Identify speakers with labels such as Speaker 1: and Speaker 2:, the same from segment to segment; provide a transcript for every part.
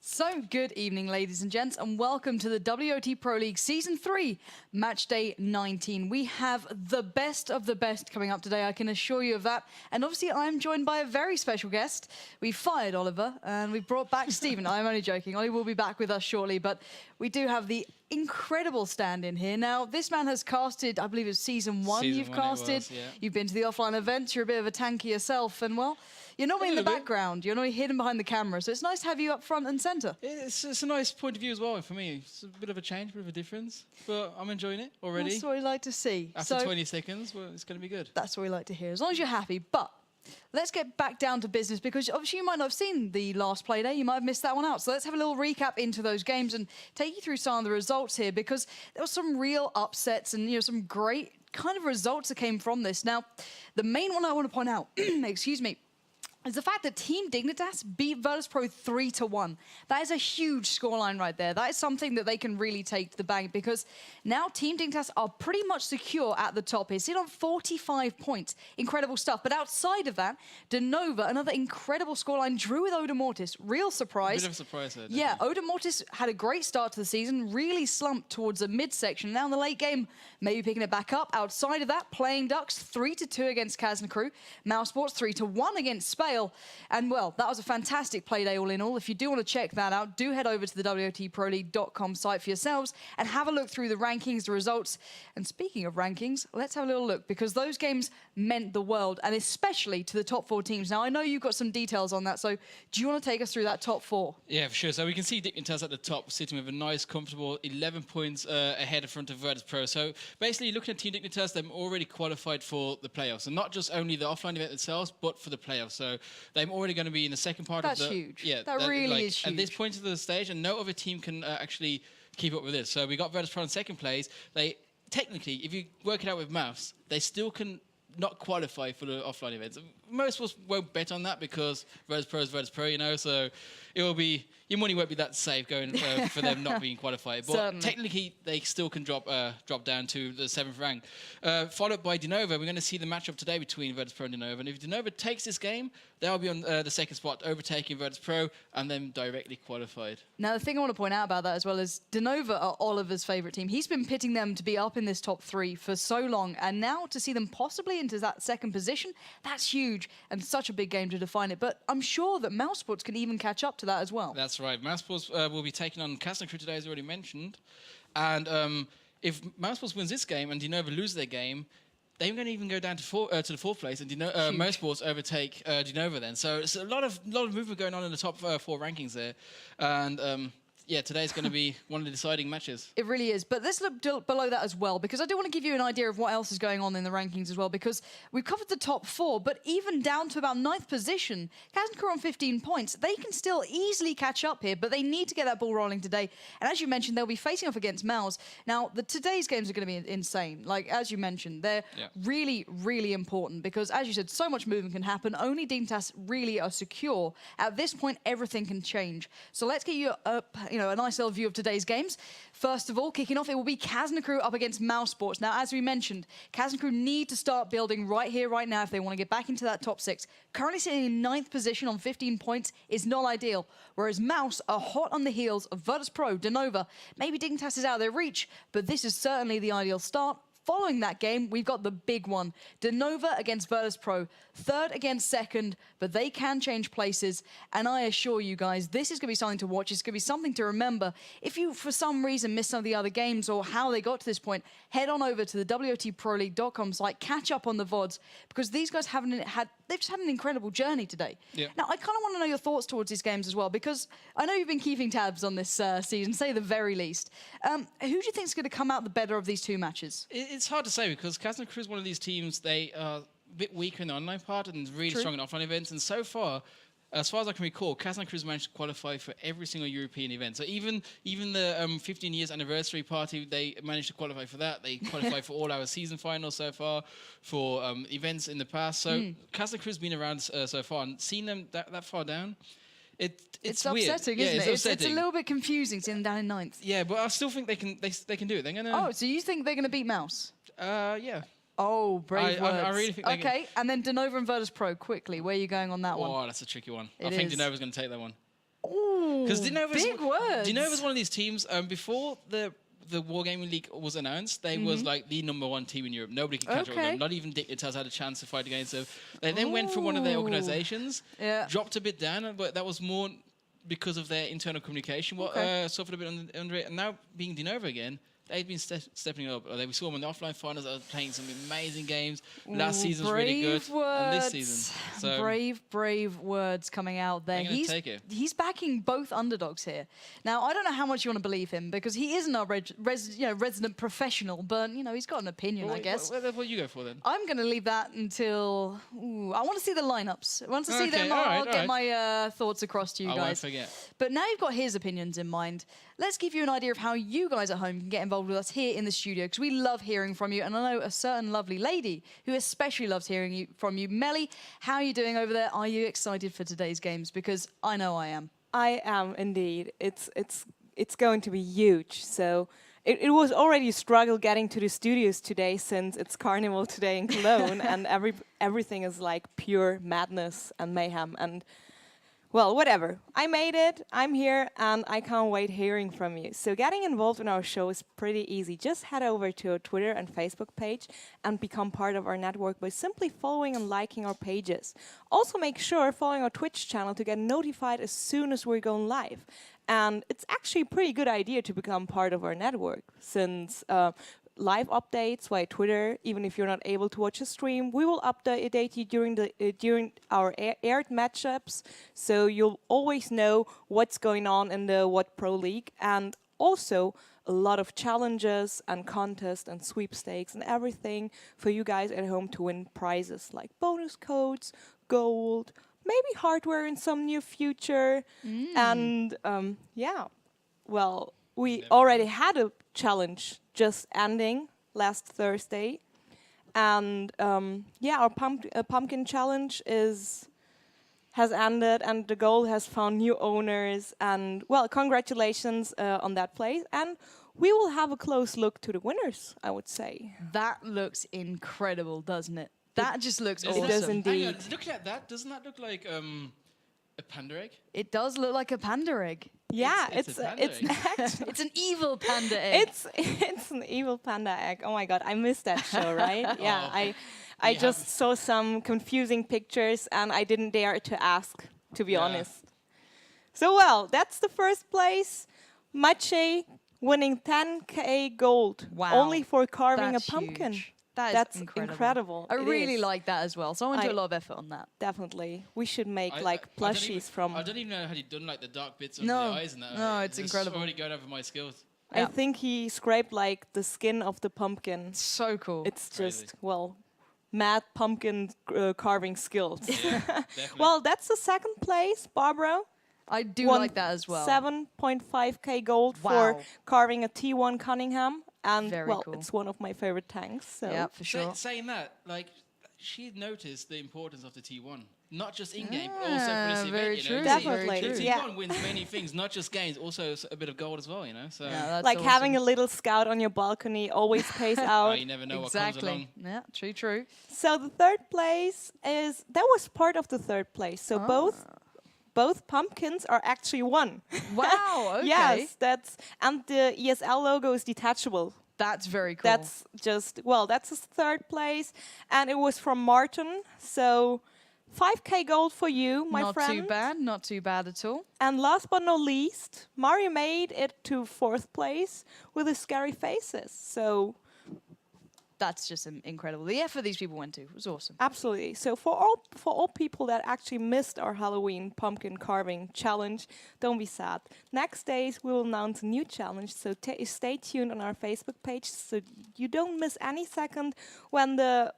Speaker 1: So, good evening, ladies and gents, and welcome to the WoT Pro League Season 3, Match Day 19. We have the best of the best coming up today, I can assure you of that. And obviously, I'm joined by a very special guest. We fired Oliver, and we've brought back Stephen. I'm only joking. Ollie will be back with us shortly, but we do have the incredible stand-in here. Now, this man has casted, I believe it's Season 1 you've casted.
Speaker 2: Was, yeah.
Speaker 1: You've been to the offline events. You're a bit of a tanky yourself, and well, you're normally in the background. You're normally hidden behind the camera, so it's nice to have you up front and centre.
Speaker 2: It's a nice point of view as well for me. It's a bit of a change, a bit of a difference, but I'm enjoying it already.
Speaker 1: That's what we like to see.
Speaker 2: After 20 seconds, well, it's going to be good.
Speaker 1: That's what we like to hear, as long as you're happy. But let's get back down to business, because obviously you might not have seen the last play day. You might have missed that one out. So let's have a little recap into those games and take you through some of the results here, because there were some real upsets and some great kind of results that came from this. Now, the main one I want to point out, excuse me, is the fact that Team Dignitas beat WoT Pro 3-1. That is a huge scoreline right there. That is something that they can really take to the bank, because now Team Dignitas are pretty much secure at the top here. Sit on 45 points. Incredible stuff. But outside of that, Denova, another incredible scoreline, drew with Oda Mortis. Real surprise.
Speaker 2: Bit of a surprise there.
Speaker 1: Yeah, Oda Mortis had a great start to the season, really slumped towards the midsection. Now in the late game, maybe picking it back up. Outside of that, Playing Ducks 3-2 against Kazna crew. mousesports 3-1 against Spale. And well, that was a fantastic play day all in all. If you do want to check that out, do head over to the WOTProLeague.com site for yourselves and have a look through the rankings, the results. And speaking of rankings, let's have a little look, because those games meant the world, and especially to the top 4 teams. Now, I know you've got some details on that, so do you want to take us through that top 4?
Speaker 2: Yeah, for sure. So we can see Dignitas at the top, sitting with a nice, comfortable 11 points ahead in front of WoT Pro. So basically, looking at Team Dignitas, they're already qualified for the playoffs, and not just only the offline event itself, but for the playoffs. So they're already going to be in the second part
Speaker 1: That's
Speaker 2: of the...
Speaker 1: huge.
Speaker 2: Yeah,
Speaker 1: that really is huge.
Speaker 2: At this point of the stage, and no other team can actually keep up with this. So we got WoT Pro in second place. They, technically, if you work it out with maths, they still can not qualify for the offline events. Most of us won't bet on that, because WoT Pro is WoT Pro, so it will be... Your money won't be that safe going for them not being qualified. But
Speaker 1: Certainly.
Speaker 2: Technically, they still can drop down to the 7th rank. Followed by Denova, we're going to see the matchup today between WoT Pro and Denova. And if Denova takes this game, they'll be on the second spot, overtaking WoT Pro, and then directly qualified.
Speaker 1: Now, the thing I want to point out about that as well is Denova are Oliver's favourite team. He's been pitting them to be up in this top 3 for so long, and now to see them possibly into that second position, that's huge, and such a big game to define it. But I'm sure that mousesports can even catch up to that as well.
Speaker 2: That's right. mousesports will be taking on Kazna crew today, as already mentioned. And if mousesports wins this game and Denova lose their game, they're going to even go down to the 4th place, and mousesports overtake Denova then. So it's a lot of movement going on in the top 4 rankings there. And yeah, today's going to be one of the deciding matches.
Speaker 1: It really is. But let's look below that as well, because I do want to give you an idea of what else is going on in the rankings as well, because we've covered the top 4, but even down to about 9th position, Kazna crew on 15 points. They can still easily catch up here, but they need to get that ball rolling today. And as you mentioned, they'll be facing off against Mouse. Now, today's games are going to be insane. Like, as you mentioned, they're really, really important, because, as you said, so much movement can happen. Only Dignitas really are secure. At this point, everything can change. So let's get you a nice little view of today's games. First of all, kicking off, it will be Kazna crew up against mousesports. Now, as we mentioned, Kazna crew need to start building right here, right now, if they want to get back into that top 6. Currently sitting in 9th position on 15 points is not ideal, whereas Mouse are hot on the heels of WoT Pro, Denova. Maybe Dignitas is out of their reach, but this is certainly the ideal start. Following that game, we've got the big one. Denova against WoT Pro. 3rd against 2nd, but they can change places. And I assure you guys, this is going to be something to watch. It's going to be something to remember. If you, for some reason, missed some of the other games or how they got to this point, head on over to the WOTProLeague.com site, catch up on the VODs, because they've just had an incredible journey today.
Speaker 2: Yeah.
Speaker 1: Now, I kind of want to know your thoughts towards these games as well, because I know you've been keeping tabs on this season, say the very least. Who do you think is going to come out the better of these 2 matches?
Speaker 2: It's hard to say, because Kazna crew is one of these teams, they are a bit weaker in the online part and really strong in offline events. And so far as I can recall, Kazna crew managed to qualify for every single European event. So even the 15 years anniversary party, they managed to qualify for that. They qualified for all our season finals so far, for events in the past. So Kazna crew's been around so far, and seeing them that far down, it's weird.
Speaker 1: Upsetting, isn't it? It's a little bit confusing seeing them down in 9th.
Speaker 2: Yeah, but I still think they can do it. They're gonna.
Speaker 1: Oh, so you think they're gonna beat Mouse?
Speaker 2: Yeah.
Speaker 1: Oh, brave words.
Speaker 2: I really think
Speaker 1: okay, and then Denova and WoT Pro, quickly. Where are you going on that one?
Speaker 2: Oh, that's a tricky one. I think Denova's going to take that one. Because
Speaker 1: big words.
Speaker 2: Dinova was one of these teams before the Wargaming League was announced. They was like the #1 team in Europe. Nobody could catch up with them. Not even Dictators had a chance to fight against them. They then went through one of their organizations, dropped a bit down, but that was more because of their internal communication. Suffered a bit under it, and now being Dinova again. They've been stepping up. We saw them in the offline finals. They were playing some amazing games. Last season's really good. And this season. So
Speaker 1: brave words coming out there. He's backing both underdogs here. Now, I don't know how much you want to believe him because he isn't our resident professional, but, he's got an opinion, I guess.
Speaker 2: What do you go for then?
Speaker 1: I'm going to leave that until... I want to see the lineups. Once I see them, I'll get my thoughts across to you guys.
Speaker 2: I won't forget.
Speaker 1: But now you've got his opinions in mind. Let's give you an idea of how you guys at home can get involved with us here in the studio, because we love hearing from you, and I know a certain lovely lady who especially loves hearing from you. Melly, how are you doing over there? Are you excited for today's games? Because I know I am.
Speaker 3: I am indeed. It's going to be huge. So it was already a struggle getting to the studios today, since it's Carnival today in Cologne, and everything is like pure madness and mayhem. And well, whatever. I made it, I'm here, and I can't wait hearing from you. So getting involved in our show is pretty easy. Just head over to our Twitter and Facebook page and become part of our network by simply following and liking our pages. Also make sure following our Twitch channel to get notified as soon as we're going live. And it's actually a pretty good idea to become part of our network, since live updates via Twitter, even if you're not able to watch a stream, we will update you during our aired matchups, so you'll always know what's going on in the WoT Pro League, and also a lot of challenges and contests and sweepstakes and everything for you guys at home to win prizes like bonus codes, gold, maybe hardware in some near future, and well, we already had a challenge just ending last Thursday, and our pumpkin challenge has ended, and the goal has found new owners, and well, congratulations on that place, and we will have a close look to the winners, I would say.
Speaker 1: That looks incredible, doesn't it? That just looks awesome.
Speaker 3: It does indeed.
Speaker 2: Looking at that, doesn't that look like a panda egg?
Speaker 1: It does look like a panda egg.
Speaker 3: Yeah,
Speaker 2: it's
Speaker 1: It's an evil panda egg.
Speaker 3: It's an evil panda egg. Oh my god, I missed that show, right? Yeah, I just saw some confusing pictures and I didn't dare to ask, to be honest. So well, that's the first place. Matchday winning 10k gold only for carving a pumpkin.
Speaker 1: Huge.
Speaker 3: That's incredible.
Speaker 1: I really like that as well. So I want to do a lot of effort on that.
Speaker 3: Definitely. We should make plushies from...
Speaker 2: I don't even know how you've done like the dark bits of the eyes and that.
Speaker 1: No, it's incredible.
Speaker 2: It's already going over my skills.
Speaker 3: I think he scraped like the skin of the pumpkin.
Speaker 1: So cool.
Speaker 3: It's just, well, mad pumpkin carving skills.
Speaker 2: Yeah, definitely.
Speaker 3: Well, that's the second place, Barbara.
Speaker 1: I do like that as well.
Speaker 3: 7.5k gold for carving a T1 Cunningham. And well,
Speaker 1: cool.
Speaker 3: It's one of my favorite tanks. So.
Speaker 1: Yeah, for sure.
Speaker 2: Saying that, like, she noticed the importance of the T1. Not just in-game, but also for this event,
Speaker 1: very true.
Speaker 3: Definitely.
Speaker 2: The T1 wins many things, not just games, also a bit of gold as well, you know? So
Speaker 3: like awesome. Having a little scout on your balcony always pays out.
Speaker 2: You never know what comes along.
Speaker 1: Yeah, true.
Speaker 3: So the third place that was part of the third place. So both pumpkins are actually one.
Speaker 1: Wow, okay.
Speaker 3: Yes, and the ESL logo is detachable.
Speaker 1: That's very cool.
Speaker 3: That's just, well, that's his third place. And it was from Martin. So 5k gold for you, my friend.
Speaker 1: Not too bad at all.
Speaker 3: And last but not least, Mario made it to fourth place with his scary faces. So
Speaker 1: that's just incredible. The effort these people went to was awesome.
Speaker 3: Absolutely. So for all people that actually missed our Halloween pumpkin carving challenge, don't be sad. Next days we will announce a new challenge, so stay tuned on our Facebook page so you don't miss any second when the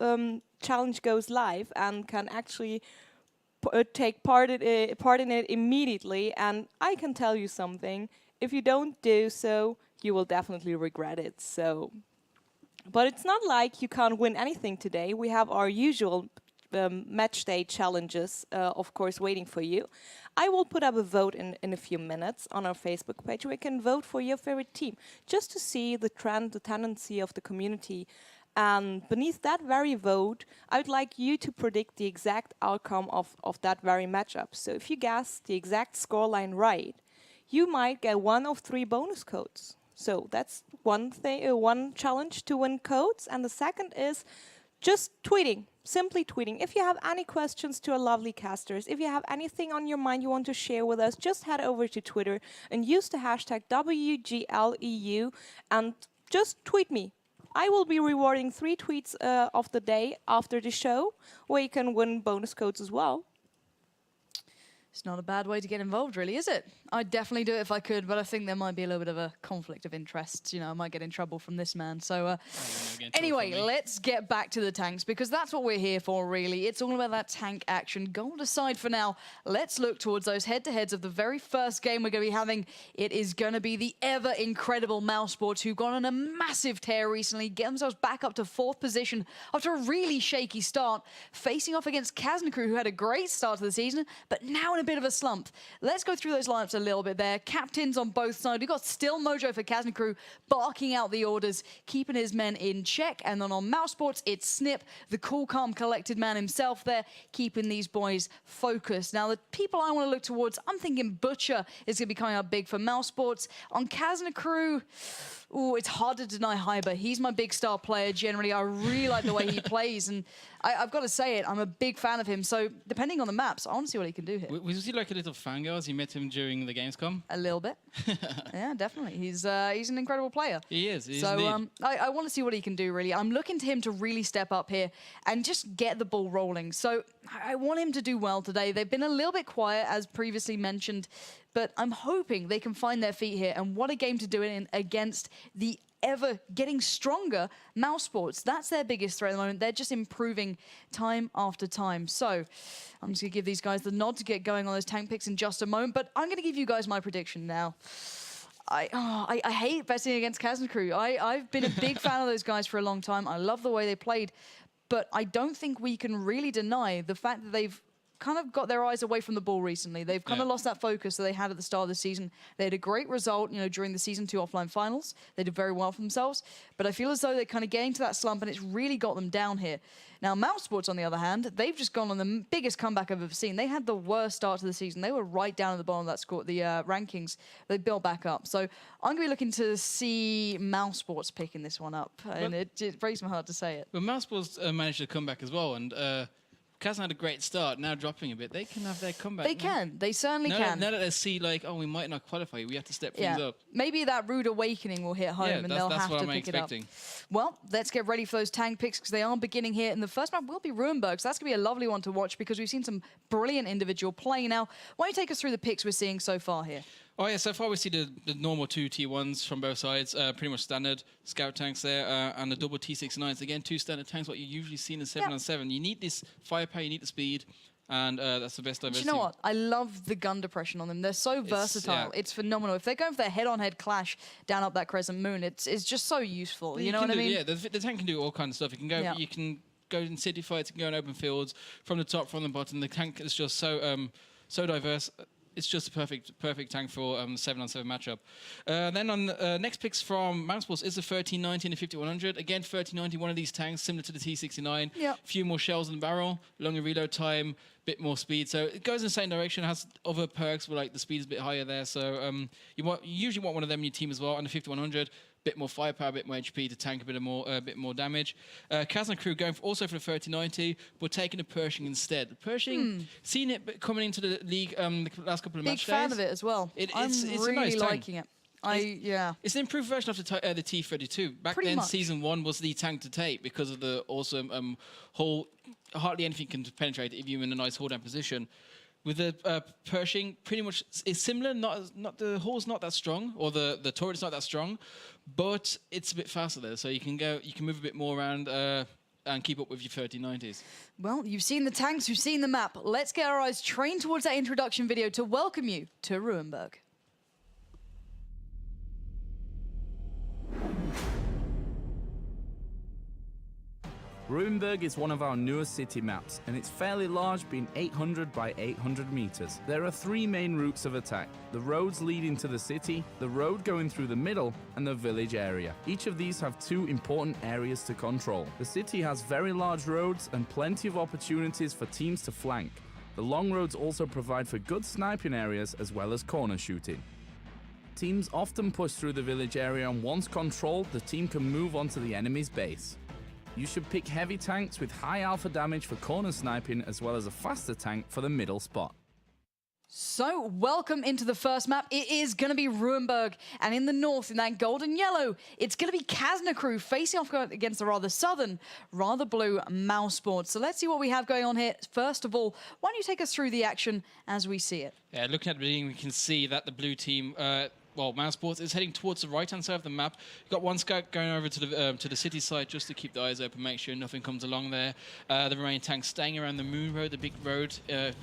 Speaker 3: challenge goes live and can actually take part in it immediately. And I can tell you something, if you don't do so, you will definitely regret it. So. But it's not like you can't win anything today. We have our usual match day challenges, of course, waiting for you. I will put up a vote in a few minutes on our Facebook page where you can vote for your favorite team, just to see the trend, the tendency of the community. And beneath that very vote, I would like you to predict the exact outcome of that very matchup. So if you guess the exact scoreline right, you might get one of 3 bonus codes. So that's one thing, one challenge to win codes. And the second is just tweeting, simply tweeting. If you have any questions to our lovely casters, if you have anything on your mind you want to share with us, just head over to Twitter and use the hashtag WGLEU and just tweet me. I will be rewarding 3 tweets of the day after the show, where you can win bonus codes as well.
Speaker 1: It's not a bad way to get involved, really, is it? I'd definitely do it if I could, but I think there might be a little bit of a conflict of interest. You know, I might get in trouble from this man. So anyway, let's get back to the tanks, because that's what we're here for, really. It's all about that tank action. Gold aside for now, let's look towards those head-to-heads of the very first game we're going to be having. It is going to be the ever-incredible mousesports, who've gone on a massive tear recently, get themselves back up to 4th position after a really shaky start, facing off against Kazna, who had a great start to the season, but now in a bit of a slump. Let's go through those lineups a little bit there. Captains on both sides. We've got Still Mojo for Kazna Crew barking out the orders, keeping his men in check. And then on mousesports, it's Snip, the cool, calm, collected man himself there, keeping these boys focused. Now, the people I want to look towards, I'm thinking Butcher is going to be coming up big for mousesports. On Kazna Crew, ooh, it's hard to deny Hyber. He's my big star player generally. I really like the way he plays, and I've got to say it, I'm a big fan of him. So depending on the maps, I want to see what he can do here.
Speaker 2: Was he like a little fangirl as you met him during the Gamescom?
Speaker 1: A little bit. Yeah, definitely. He's an incredible player.
Speaker 2: He is.
Speaker 1: So I want to see what he can do, really. I'm looking to him to really step up here and just get the ball rolling. So I want him to do well today. They've been a little bit quiet, as previously mentioned, but I'm hoping they can find their feet here. And what a game to do it in against the ever getting stronger mousesports. That's their biggest threat at the moment. They're just improving time after time. So I'm just going to give these guys the nod to get going on those tank picks in just a moment, but I'm going to give you guys my prediction now. I hate betting against Kazna Crew. I've been a big fan of those guys for a long time. I love the way they played, but I don't think we can really deny the fact that they've kind of got their eyes away from the ball recently. They've kind of lost that focus that they had at the start of the season. They had a great result, you know, during the Season 2 offline finals. They did very well for themselves, but I feel as though they're kind of getting to that slump, and it's really got them down here. Now, mousesports, on the other hand, they've just gone on the biggest comeback I've ever seen. They had the worst start to the season. They were right down at the bottom of that score, the rankings. They built back up. So I'm going to be looking to see mousesports picking this one up, and it breaks my heart to say it.
Speaker 2: But mousesports managed to come back as well, and Kazna had a great start, now dropping a bit. They can have their comeback.
Speaker 1: They can. They certainly can.
Speaker 2: Now that they see, like, oh, we might not qualify, we have to step things up.
Speaker 1: Maybe that rude awakening will hit home, and they'll have to pick it up. Well, let's get ready for those tank picks, because they are beginning here. And the first map will be Ruinberg, so that's going to be a lovely one to watch, because we've seen some brilliant individual play. Now, why don't you take us through the picks we're seeing so far here?
Speaker 2: Oh yeah, so far we see the normal 2 T1s from both sides, pretty much standard scout tanks there, and the double T69s. Again, 2 standard tanks, what you usually see in a 7-on-7. You need this firepower, you need the speed, and that's the best diversity.
Speaker 1: Do you know what? I love the gun depression on them. They're so versatile. It's phenomenal. If they're going for their head-on-head clash down up that crescent moon, it's just so useful. You know what I mean?
Speaker 2: Yeah, the tank can do all kinds of stuff. You can go. You can go in city fights. You can go in open fields, from the top, from the bottom. The tank is just so so diverse. It's just a perfect tank for 7-on-7 matchup. Then on next picks from mousesports is the 1390 and the 5100. Again, 1390, one of these tanks similar to the T69. A few more shells in the barrel, longer reload time, bit more speed. So it goes in the same direction. Has other perks where like the speed is a bit higher there. So you usually want one of them in your team as well. And the 5100. Bit more firepower, a bit more HP to tank a bit more damage. Kazna Crew going also for the 3090, but taking a Pershing instead. Pershing, seen it coming into the league the last couple of match days.
Speaker 1: Big fan of it as well.
Speaker 2: It's
Speaker 1: really
Speaker 2: a nice tank.
Speaker 1: liking it.
Speaker 2: It's an improved version of the T32. Back then, Season 1 was the tank to take because of the awesome hull. Hardly anything can penetrate if you're in a nice hold down position. With the Pershing, pretty much it's similar. Not the hull's not that strong, or the turret's not that strong, but it's a bit faster there. So you can move a bit more around and keep up with your 3090s.
Speaker 1: Well, you've seen the tanks, you've seen the map. Let's get our eyes trained towards that introduction video to welcome you to Ruinberg.
Speaker 4: Ruinberg is one of our newest city maps, and it's fairly large, being 800 by 800 meters. There are 3 main routes of attack: the roads leading to the city, the road going through the middle, and the village area. Each of these have 2 important areas to control. The city has very large roads and plenty of opportunities for teams to flank. The long roads also provide for good sniping areas as well as corner shooting. Teams often push through the village area, and once controlled, the team can move on to the enemy's base. You should pick heavy tanks with high alpha damage for corner sniping, as well as a faster tank for the middle spot.
Speaker 1: So, welcome into the first map. It is going to be Ruinberg, and in the north, in that golden yellow, it's going to be Kazna crew facing off against the rather southern, rather blue mousesports. So let's see what we have going on here. First of all, why don't you take us through the action as we see it?
Speaker 2: Yeah, looking at the beginning, we can see that the blue team, mousesports is heading towards the right-hand side of the map. You've got one scout going over to the city side just to keep the eyes open, make sure nothing comes along there. The remaining tanks staying around the moon road, the big road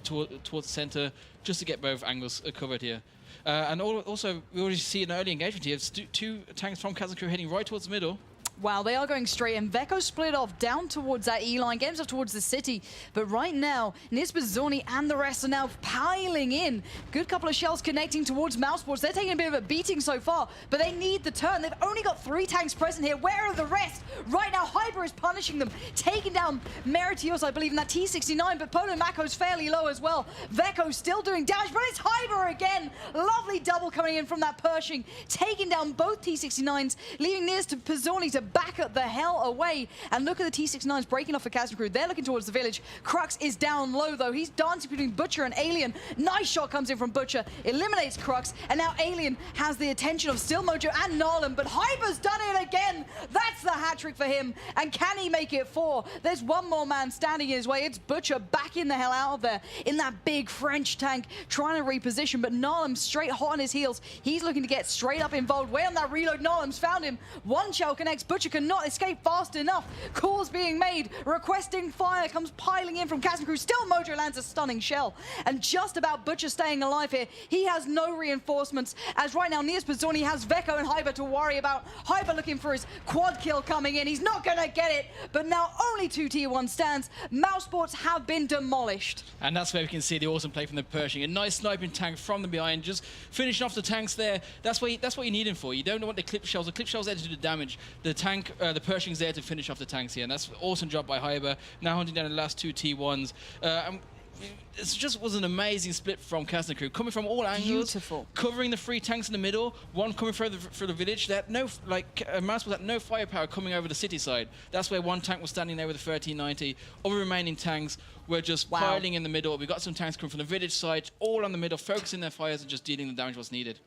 Speaker 2: towards the center, just to get both angles covered here. And also, we already see an early engagement here. 2 tanks from Kazna crew heading right towards the middle.
Speaker 1: Wow, they are going straight, and Veko split off down towards that E-line, getting up towards the city. But right now, Nisbazoni and the rest are now piling in. Good couple of shells connecting towards mousesports. They're taking a bit of a beating so far, but they need the turn. They've only got 3 tanks present here. Where are the rest? Right now, Hyper is punishing them, taking down Meritios, I believe, in that T69, but Polo Mako's fairly low as well. Veko still doing damage, but it's Hyper again. Lovely double coming in from that Pershing, taking down both T69s, leaving Niz to Pizzoni to back up the hell away. And look at the T69s breaking off for Kazna crew. They're looking towards the village. Crux is down low, though. He's dancing between Butcher and Alien. Nice shot comes in from Butcher, eliminates Crux, and now Alien has the attention of Still Mojo and Narlan, but Hyper's done it again. That's the hat-trick for him, and can he make it 4? There's one more man standing in his way. It's Butcher backing the hell out of there in that big French tank, trying to reposition, but Narlan straight hot on his heels. He's looking to get straight up involved. Way on that reload, Narlan's found him. One shell connects. Butcher cannot escape fast enough. Calls being made, requesting fire comes piling in from Kazna crew. Still Mojo lands a stunning shell, and just about Butcher staying alive here. He has no reinforcements, as right now Nias Pizzoni has Veko and Hyper to worry about. Hyper looking for his quad kill coming in. He's not gonna get it, but now only 2 tier 1 stands. Mousesports have been demolished.
Speaker 2: And that's where we can see the awesome play from the Pershing. A nice sniping tank from the behind, just finishing off the tanks there. That's what you need him for. You don't want the clip shells. The clip shells there to do the damage. The tank, the Pershing's there to finish off the tanks here, and that's an awesome job by Hyber. Now hunting down the last 2 T1s. It just was an amazing split from Kazna crew, coming from all angles.
Speaker 1: Beautiful. Covering
Speaker 2: the 3 tanks in the middle, one coming through the village. They had no, Mouse had no firepower coming over the city side. That's where one tank was standing there with a 1390. All the remaining tanks were just piling in the middle. We got some tanks coming from the village side, all on the middle, focusing their fires and just dealing the damage what's needed.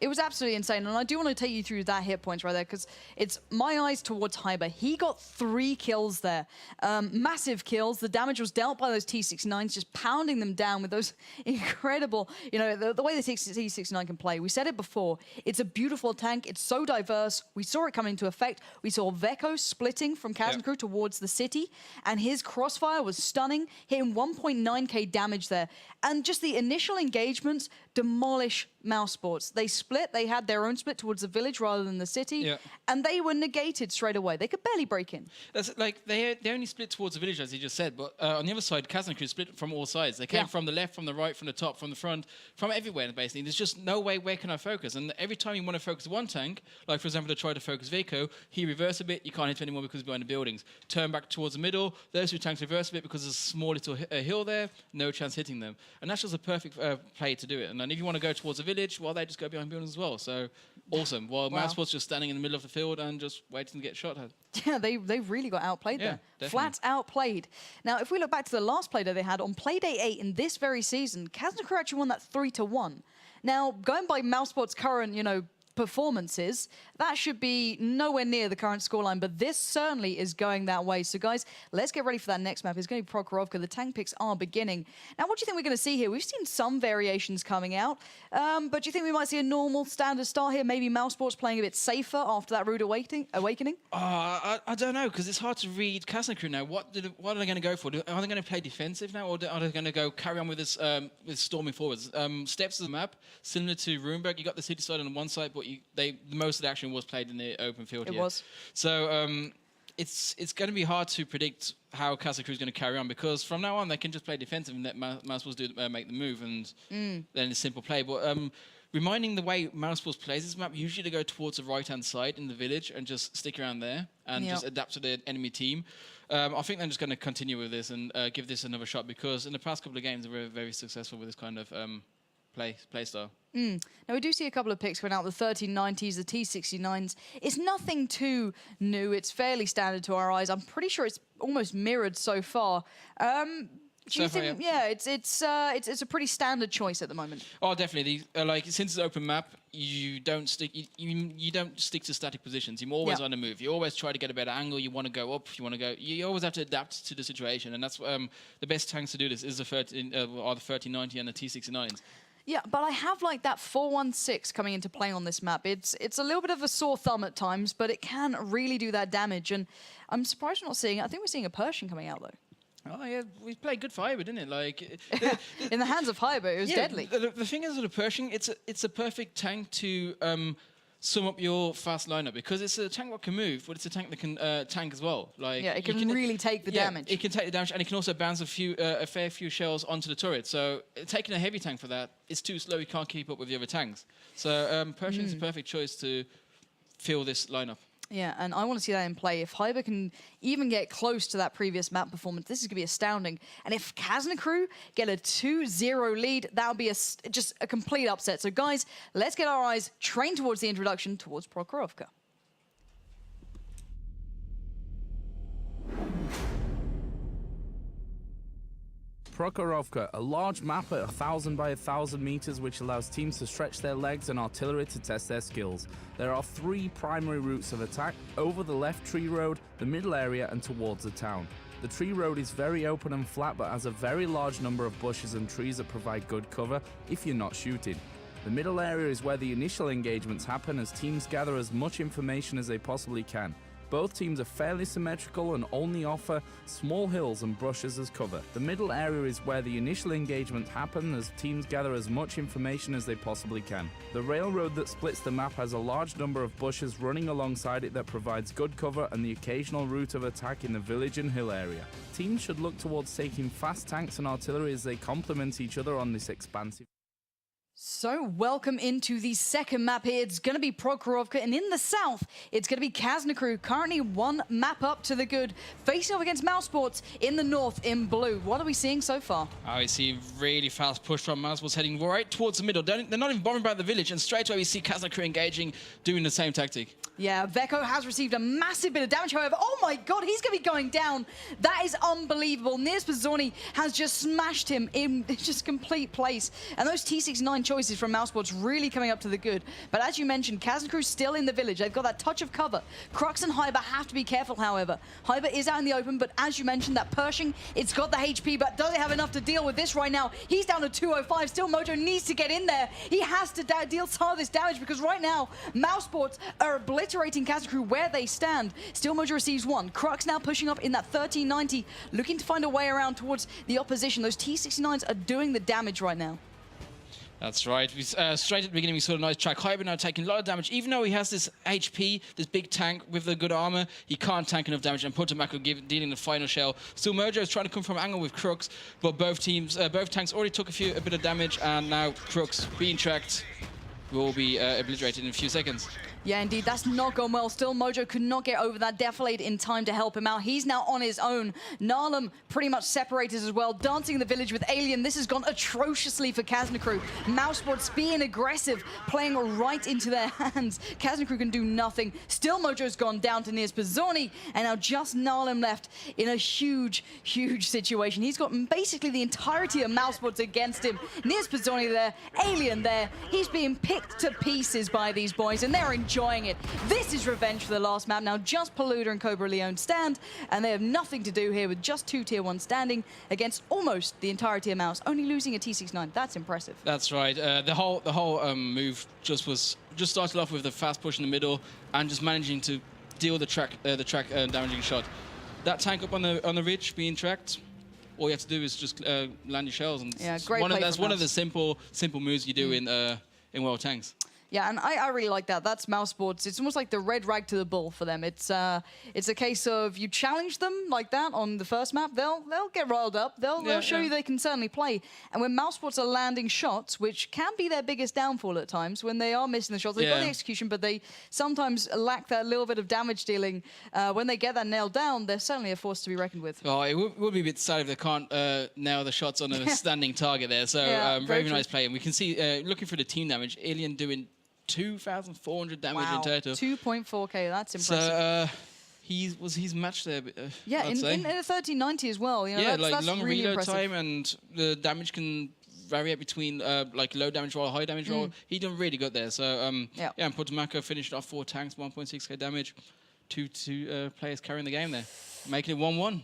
Speaker 1: It was absolutely insane, and I do want to take you through that hit points right there, because it's my eyes towards Hyber. He got 3 kills there. Massive kills. The damage was dealt by those T69s, just pounding them down with those incredible, you know, the way the T69 can play. We said it before. It's a beautiful tank. It's so diverse. We saw it come into effect. We saw Veko splitting from Kazna crew towards the city, and his crossfire was stunning, hitting 1.9k damage there. And just the initial engagements demolish mousesports. They split. They had their own split towards the village rather than the city, and they were negated straight away. They could barely break in.
Speaker 2: That's like they only split towards the village, as you just said, but on the other side, Kazna crew split from all sides. They came from the left, from the right, from the top, from the front, from everywhere, basically. There's just no way, where can I focus? And every time you want to focus one tank, like for example, to try to focus Veko, he reverse a bit, you can't hit him anymore because he's behind the buildings. Turn back towards the middle, those 2 tanks reverse a bit because there's a small little hill there, no chance hitting them. And that's just a perfect play to do it. And then if you want to go towards the village, well, they just go behind buildings as well. So awesome. While Mousesports just standing in the middle of the field and just waiting to get shot at.
Speaker 1: Yeah, they really got outplayed there.
Speaker 2: Definitely.
Speaker 1: Flat outplayed. Now, if we look back to the last play that they had on Playday 8 in this very season, Kazna crew actually won that 3-1. Now, going by Mousesports' current, you know, performances, that should be nowhere near the current scoreline, but this certainly is going that way. So guys, let's get ready for that next map. It's going to be Prokhorovka. The tank picks are beginning. Now, what do you think we're going to see here? We've seen some variations coming out, but do you think we might see a normal standard start here? Maybe Mousesports playing a bit safer after that rude awakening?
Speaker 2: I don't know, because it's hard to read Kazna crew now. What are they going to go for? Are they going to play defensive now, or are they going to go carry on with this with storming forwards? Steps of the map, similar to Ruinberg. You got the city side on one side, but most of the action was played in the open field here.
Speaker 1: It was.
Speaker 2: So it's going to be hard to predict how Kazna Crew is going to carry on, because from now on they can just play defensive and let mousesports make the move, and then it's simple play. But reminding the way mousesports plays this map, usually they go towards the right-hand side in the village and just stick around there and just adapt to the enemy team. I think they're just going to continue with this and give this another shot, because in the past couple of games they were very successful with this kind of play style.
Speaker 1: Now, we do see a couple of picks going out, the 1390s, the T69s. It's nothing too new. It's fairly standard to our eyes. I'm pretty sure it's almost mirrored so far. Do you think, it's a pretty standard choice at the moment?
Speaker 2: Oh, definitely. Like, since it's an open map, you don't stick to static positions. You're always on the move. You always try to get a better angle. You want to go up. You always have to adapt to the situation, and that's the best tanks to do this is the 1390 and the T69s.
Speaker 1: Yeah, but I have like that 416 coming into play on this map. It's a little bit of a sore thumb at times, but it can really do that damage. And I'm surprised we're not seeing it. I think we're seeing a Pershing coming out though.
Speaker 2: Oh yeah, we played good fiber, didn't it? Like
Speaker 1: in the hands of Hyber, it was deadly.
Speaker 2: The thing is with the Pershing, it's a perfect tank to sum up your fast lineup, because it's a tank that can move, but it's a tank that can tank as well. Like,
Speaker 1: it can really take the damage.
Speaker 2: It can take the damage, and it can also bounce a fair few shells onto the turret. So taking a heavy tank for that is too slow. You can't keep up with the other tanks. So Pershing's a perfect choice to fill this lineup.
Speaker 1: Yeah, and I want to see that in play. If Hyber can even get close to that previous map performance, this is going to be astounding. And if Kazna Crew get a 2-0 lead, that would be just a complete upset. So guys, let's get our eyes trained towards the introduction towards Prokhorovka.
Speaker 4: Prokhorovka, a large map at 1,000 by 1,000 meters, which allows teams to stretch their legs and artillery to test their skills. There are 3 primary routes of attack: over the left tree road, the middle area, and towards the town. The tree road is very open and flat, but has a very large number of bushes and trees that provide good cover if you're not shooting. The middle area is where the initial engagements happen, as teams gather as much information as they possibly can. Both teams are fairly symmetrical and only offer small hills and bushes as cover. The middle area is where the initial engagements happen, as teams gather as much information as they possibly can. The railroad that splits the map has a large number of bushes running alongside it that provides good cover, and the occasional route of attack in the village and hill area. Teams should look towards taking fast tanks and artillery as they complement each other on this expansive.
Speaker 1: So, welcome into the second map here. It's going to be Prokhorovka, and in the south, it's going to be Kazna Crew, currently 1 map up to the good, facing off against mousesports in the north in blue. What are we seeing so far?
Speaker 2: We see really fast push from mousesports heading right towards the middle. They're not even bombing about the village, and straight away we see Kazna Crew engaging, doing the same tactic.
Speaker 1: Yeah, Veko has received a massive bit of damage, however. Oh my god, he's going to be going down. That is unbelievable. Niers Pizzoni has just smashed him in just complete place. And those T69 choices from mousesports really coming up to the good. But as you mentioned, Kazna Crew still in the village. They've got that touch of cover. Crux and Hyber have to be careful, however. Hyber is out in the open, but as you mentioned, that Pershing, it's got the HP, but does it have enough to deal with this right now? He's down to 205. Still, Mojo needs to get in there. He has to deal some of this damage, because right now, mousesports are obliterating Kazna Crew where they stand. Still, Mojo receives 1. Crux now pushing up in that 1390, looking to find a way around towards the opposition. Those T69s are doing the damage right now.
Speaker 2: That's right. Straight at the beginning, we saw a nice track. Hyber now taking a lot of damage. Even though he has this HP, this big tank with the good armor, he can't tank enough damage, and Potomako dealing the final shell. Still, Mojo is trying to come from angle with Crux, but both tanks already took a bit of damage, and now Crux, being tracked, will be obliterated in a few seconds.
Speaker 1: Yeah, indeed, that's not gone well. Still, Mojo could not get over that defilade in time to help him out. He's now on his own. Narlum pretty much separated as well, dancing in the village with Alien. This has gone atrociously for Kazna Crew. mousesports being aggressive, playing right into their hands. Kazna Crew can do nothing. Still, Mojo's gone down to Niers Pizzoni, and now just Narlum left in a huge, huge situation. He's got basically the entirety of mousesports against him. Niers Pizzoni there, Alien there. He's being picked to pieces by these boys, and they're enjoying it. This is revenge for the last map. Now just Paluda and Cobra Leone stand, and they have nothing to do here with just 2 tier 1 standing against almost the entirety of Mouse, only losing a T69. That's impressive.
Speaker 2: That's right. The whole move just started off with the fast push in the middle and just managing to deal the track damaging shot. That tank up on the ridge being tracked, all you have to do is just land your shells, and
Speaker 1: yeah, great
Speaker 2: that's one of the simple moves you do in World Tanks.
Speaker 1: Yeah, and I really like that. That's mousesports. It's almost like the red rag to the bull for them. It's a case of you challenge them like that on the first map, they'll get riled up. They'll show you they can certainly play. And when mousesports are landing shots, which can be their biggest downfall at times, when they are missing the shots, they've got the execution, but they sometimes lack that little bit of damage dealing. When they get that nailed down, they're certainly a force to be reckoned with.
Speaker 2: Oh, it would be a bit sad if they can't nail the shots on a standing target there. So very nice play. And we can see, looking for the team damage, Alien doing 2,400 damage in total.
Speaker 1: 2.4k, that's impressive.
Speaker 2: So he's matched there.
Speaker 1: Yeah, in a 1390 as well. You know,
Speaker 2: yeah,
Speaker 1: that's
Speaker 2: long
Speaker 1: really
Speaker 2: reload
Speaker 1: impressive.
Speaker 2: time, and the damage can vary between like low damage roll, high damage roll. He done really good there. So and Potomako finished off 4 tanks, 1.6k damage. Two players carrying the game there, making it 1-1.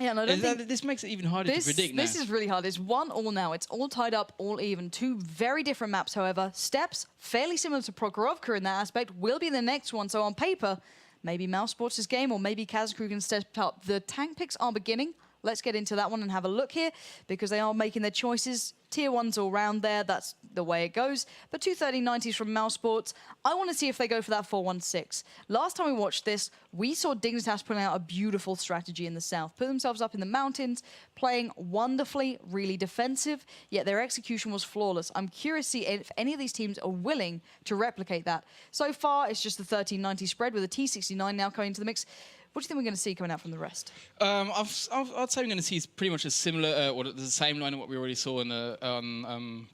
Speaker 1: Yeah, no, I don't think
Speaker 2: this makes it even harder to predict now.
Speaker 1: This is really hard. It's 1-1 now. It's all tied up, all even. 2 very different maps, however. Steps, fairly similar to Prokhorovka in that aspect, will be the next one. So on paper, maybe mousesports' game, or maybe Kazna can step up. The tank picks are beginning. Let's get into that one and have a look here, because they are making their choices. Tier 1s all round there. That's the way it goes. But 2 1390s from mousesports. I want to see if they go for that 4-1-6. Last time we watched this, we saw Dignitas putting out a beautiful strategy in the south. Put themselves up in the mountains, playing wonderfully, really defensive, yet their execution was flawless. I'm curious to see if any of these teams are willing to replicate that. So far, it's just the 1390 spread with a T69 now coming into the mix. What do you think we're going to see coming out from the rest?
Speaker 2: I'd say we're going to see pretty much a similar, or the same line of what we already saw in the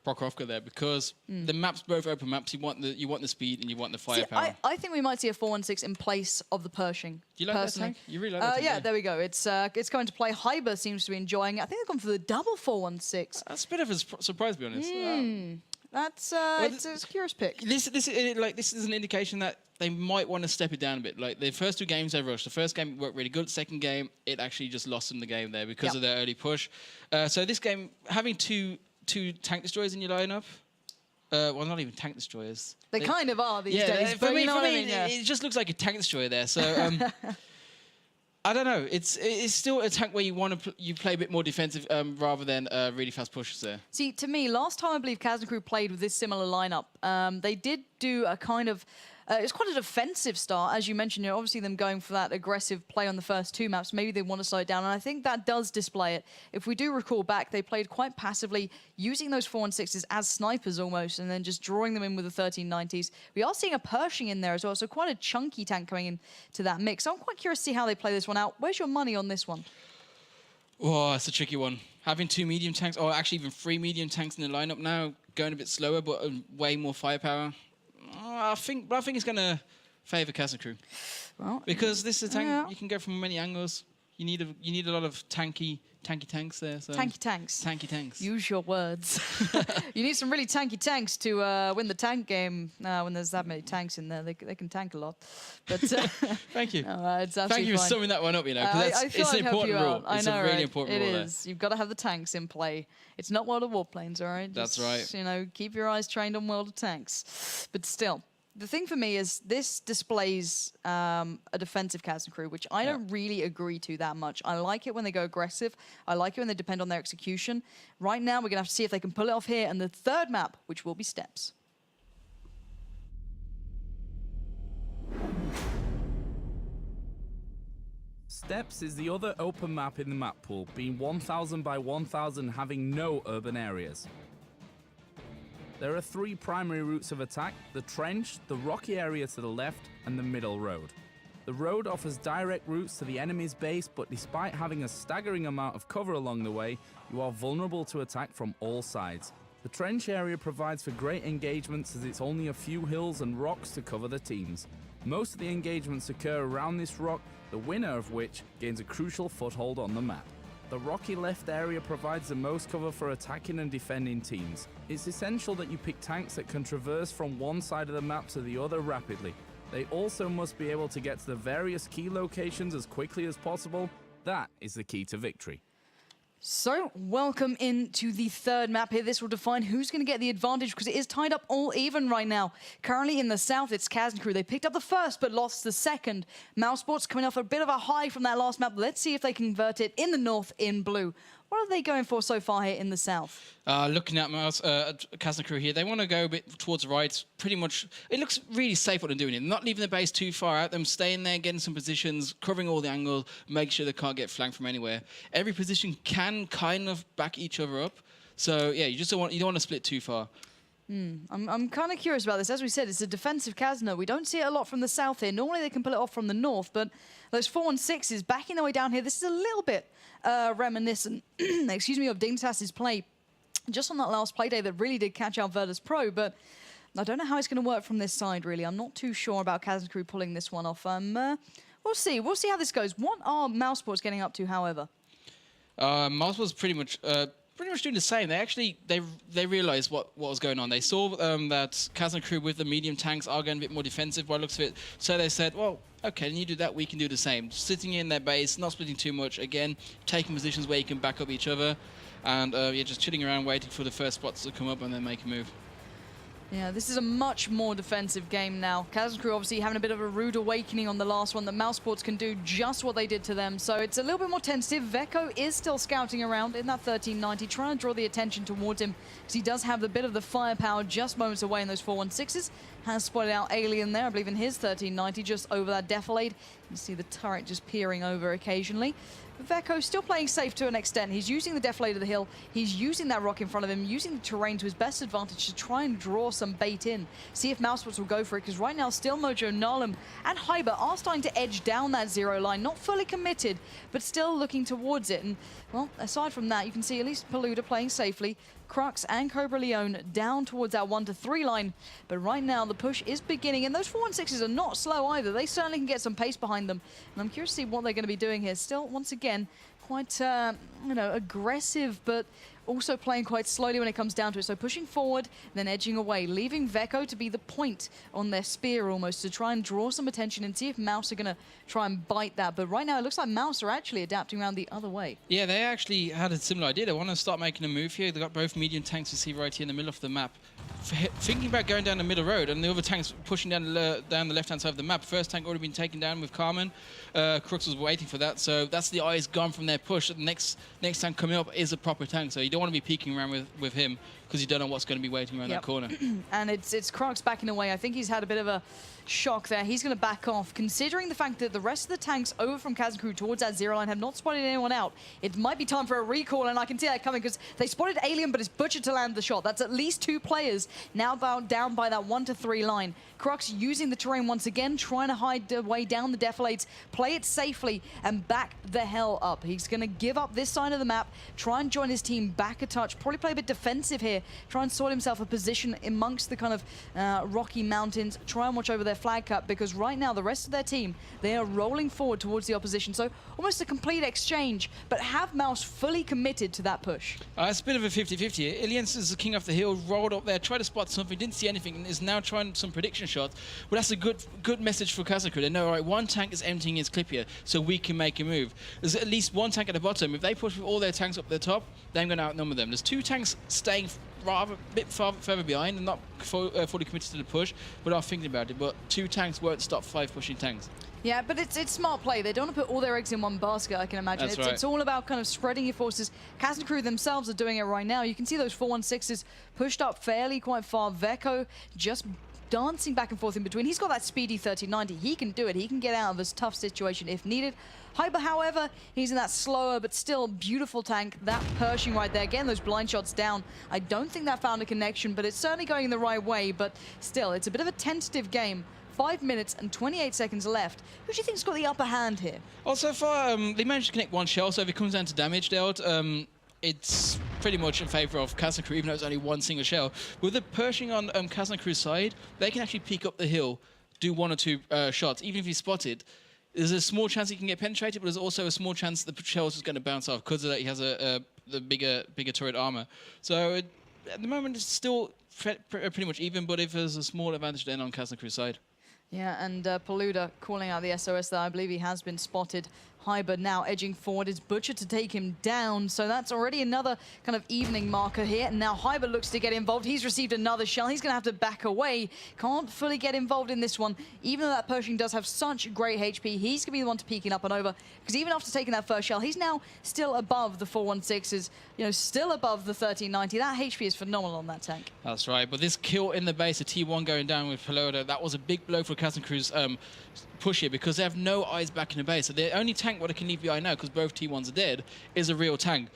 Speaker 2: Prokhorovka there, because the maps both open maps. You want the speed and you want the firepower.
Speaker 1: See, I think we might see a 4-1-6 in place of the Pershing.
Speaker 2: Do you like that tank? You really like that tank?
Speaker 1: Yeah, there we go. It's going to play. Hyber seems to be enjoying it. I think they've gone for the double 4-1-6.
Speaker 2: That's a bit of a surprise, to be honest.
Speaker 1: That's it's a curious pick.
Speaker 2: This is an indication that they might want to step it down a bit. Like the first 2 games they rushed. The first game worked really good. Second game, it actually just lost them the game there because of their early push. So this game, having two tank destroyers in your lineup, well, not even tank destroyers.
Speaker 1: They kind of are these days.
Speaker 2: For me,
Speaker 1: yeah.
Speaker 2: it just looks like a tank destroyer there. So I don't know. It's still a tank where you play a bit more defensive rather than really fast pushes there.
Speaker 1: See, to me, last time I believe Kazna Crew played with this similar lineup, they did do a kind of. It's quite a defensive start, as you mentioned. You know, obviously, them going for that aggressive play on the first 2 maps. Maybe they want to slow it down, and I think that does display it. If we do recall back, they played quite passively, using those 4-1-6s as snipers almost, and then just drawing them in with the 1390s. We are seeing a Pershing in there as well, so quite a chunky tank coming into that mix. So I'm quite curious to see how they play this one out. Where's your money on this one?
Speaker 2: Oh, it's a tricky one. Having 2 medium tanks, or actually even 3 medium tanks in the lineup now, going a bit slower, but way more firepower. I think it's going to favour Kazna Crew. Well, because this is a tank you can go from many angles. You need a lot of tanky tanks there. So
Speaker 1: tanky tanks.
Speaker 2: Tanky tanks.
Speaker 1: Use your words. You need some really tanky tanks to win the tank game. When there's that many tanks in there, they can tank a lot. But
Speaker 2: thank you.
Speaker 1: It's
Speaker 2: thank you for summing that one up. You know, because it's an important rule. It's a really important rule. It is.
Speaker 1: You've got to have the tanks in play. It's not World of Warplanes, all right?
Speaker 2: That's right.
Speaker 1: You know, keep your eyes trained on World of Tanks. But still. The thing for me is this displays a defensive Kazna Crew, which I don't really agree to that much. I like it when they go aggressive. I like it when they depend on their execution. Right now, we're going to have to see if they can pull it off here. And the third map, which will be Steps.
Speaker 4: Steps is the other open map in the map pool, being 1,000 by 1,000, having no urban areas. There are 3 primary routes of attack: the trench, the rocky area to the left, and the middle road. The road offers direct routes to the enemy's base, but despite having a staggering amount of cover along the way, you are vulnerable to attack from all sides. The trench area provides for great engagements, as it's only a few hills and rocks to cover the teams. Most of the engagements occur around this rock, the winner of which gains a crucial foothold on the map. The rocky left area provides the most cover for attacking and defending teams. It's essential that you pick tanks that can traverse from one side of the map to the other rapidly. They also must be able to get to the various key locations as quickly as possible. That is the key to victory.
Speaker 1: So, welcome into the third map here. This will define who's going to get the advantage, because it is tied up all even right now. Currently in the south, it's Kazna Crew. They picked up the first, but lost the second. mousesports coming off a bit of a high from that last map. Let's see if they convert it in the north in blue. What are they going for so far here in the south?
Speaker 2: Looking at Kazna crew here, they want to go a bit towards the right. Pretty much, it looks really safe what they're doing. They're not leaving the base too far out. Them staying there, getting some positions, covering all the angles, make sure they can't get flanked from anywhere. Every position can kind of back each other up. So yeah, you just don't want to split too far.
Speaker 1: I'm kind of curious about this. As we said, it's a defensive Kazna. We don't see it a lot from the south here. Normally they can pull it off from the north, but those 4-1-6s backing their way down here. This is a little bit reminiscent, excuse me, of Dignitas's play just on that last play day that really did catch out Virtus Pro, but I don't know how it's going to work from this side, really. I'm not too sure about Kazna crew pulling this one off. We'll see. We'll see how this goes. What are mousesports getting up to, however?
Speaker 2: mousesports pretty much doing the same. They realized what was going on. They saw that Kazna crew with the medium tanks are going a bit more defensive by the looks of it. So they said, well, okay, then you do that, we can do the same. Sitting in their base, not splitting too much. Again, taking positions where you can back up each other. And yeah, just chilling around, waiting for the first spots to come up and then make a move.
Speaker 1: Yeah, this is a much more defensive game now. Kazna crew obviously having a bit of a rude awakening on the last one. The mousesports can do just what they did to them. So it's a little bit more tentative. Veko is still scouting around in that 1390, trying to draw the attention towards him because he does have a bit of the firepower just moments away in those 4-1-6s. Has spotted out Alien there, I believe, in his 1390, just over that defilade. You see the turret just peering over occasionally. Veko still playing safe to an extent. He's using the defilade of the hill. He's using that rock in front of him, using the terrain to his best advantage to try and draw some bait in. See if mousesports will go for it, because right now still Mojo, Nalum, and Hyber are starting to edge down that zero line. Not fully committed, but still looking towards it. And, well, aside from that, you can see at least Paluda playing safely. Crux and Cobra Leone down towards that 1-3 line. But right now, the push is beginning, and those 4-1-6s are not slow either. They certainly can get some pace behind them. And I'm curious to see what they're going to be doing here. Still, once again, quite, you know, aggressive, but also playing quite slowly when it comes down to it. So pushing forward, then edging away, leaving Veko to be the point on their spear almost to try and draw some attention and see if Mouse are going to try and bite that. But right now, it looks like Mouse are actually adapting around the other way.
Speaker 2: Yeah, they actually had a similar idea. They want to start making a move here. They've got both medium tanks you see right here in the middle of the map. Thinking about going down the middle road, and the other tanks pushing down the left-hand side of the map. First tank already been taken down with Carmen. Crux was waiting for that, so that's the eyes gone from their push. The next tank coming up is a proper tank, so you don't want to be peeking around with him because you don't know what's going to be waiting around that corner.
Speaker 1: And it's Crux backing away. I think he's had a bit of a shock there. He's going to back off. Considering the fact that the rest of the tanks over from Kazna crew towards that zero line have not spotted anyone out, it might be time for a recall, and I can see that coming because they spotted Alien, but it's butchered to land the shot. That's at least 2 players now down by that 1-3 line. Crux using the terrain once again, trying to hide the way down the defilades, play it safely, and back the hell up. He's going to give up this side of the map, try and join his team back a touch, probably play a bit defensive here, try and sort himself a position amongst the kind of rocky mountains, try and watch over their flag cut, because right now the rest of their team, they are rolling forward towards the opposition. So almost a complete exchange, but have Mouse fully committed to that push?
Speaker 2: It's a bit of a 50-50. Ilians is the king of the hill, rolled up there, tried to spot something, didn't see anything, and is now trying some prediction shots. Well, that's a good message for Kazna crew. They know, all right, one tank is emptying his clip here, so we can make a move. There's at least one tank at the bottom. If they push with all their tanks up the top, they're going to outnumber them. There's 2 tanks staying rather a bit further behind and not fully committed to the push, but are thinking about it. But 2 tanks won't stop 5 pushing tanks.
Speaker 1: Yeah, but it's smart play. They don't want to put all their eggs in one basket, I can imagine.
Speaker 2: That's right.
Speaker 1: It's all about kind of spreading your forces. Kazna crew themselves are doing it right now. You can see those 4-1-6s pushed up fairly quite far. Veko just dancing back and forth in between. He's got that speedy 1390. He can do it. He can get out of this tough situation if needed. Hyber, however, he's in that slower but still beautiful tank. That Pershing right there. Again, those blind shots down. I don't think that found a connection, but it's certainly going in the right way. But still, it's a bit of a tentative game. 5 minutes and 28 seconds left. Who do you think's got the upper hand here?
Speaker 2: Well, so far, they managed to connect 1 shell, so if it comes down to damage dealt, it's pretty much in favor of Kazna crew, even though it's only 1 single shell. With the Pershing on Kazna crew's side, they can actually peek up the hill, do 1 or 2 shots, even if he's spotted. There's a small chance he can get penetrated, but there's also a small chance the shell's just going to bounce off because of that he has the bigger turret armor. So at the moment, it's still pretty much even, but if there's a small advantage then on Kazna crew's side.
Speaker 1: Yeah, and Paluda calling out the SOS there. I believe he has been spotted Hyber now edging forward. It's Butcher to take him down. So that's already another kind of evening marker here. And now Hyber looks to get involved. He's received another shell. He's going to have to back away. Can't fully get involved in this one. Even though that Pershing does have such great HP, he's going to be the one to peeking up and over. Because even after taking that first shell, he's now still above the 416s, you know, still above the 1390. That HP is phenomenal on that tank.
Speaker 2: That's right. But this kill in the base, the T1 going down with Pelota, that was a big blow for Kazna Cruz push here, because they have no eyes back in the base. So the only tank what they can leave behind now, because both T1s are dead, is a real tank.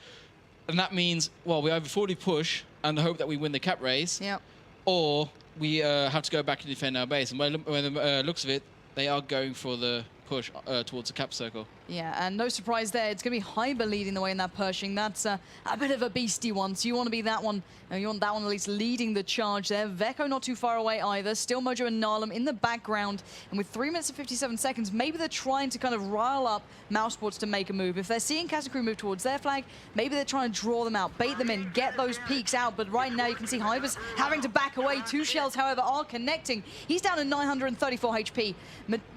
Speaker 2: And that means, well, we either fully push and hope that we win the cap race,
Speaker 1: Yep.
Speaker 2: or we have to go back and defend our base. And by the looks of it, they are going for the push towards the cap circle.
Speaker 1: Yeah, and no surprise there. It's going to be Hyber leading the way in that Pershing. That's a bit of a beastie one, so you want to be that one. You want that one at least leading the charge there. Veko not too far away either. Still Mojo and Narlum in the background. And with 3 minutes and 57 seconds, maybe they're trying to kind of rile up mousesports to make a move. If they're seeing Kazna Cruz move towards their flag, maybe they're trying to draw them out, bait them in, get those peaks out. But right now you can see Hyber's having to back away. 2 shells, however, are connecting. He's down to 934 HP.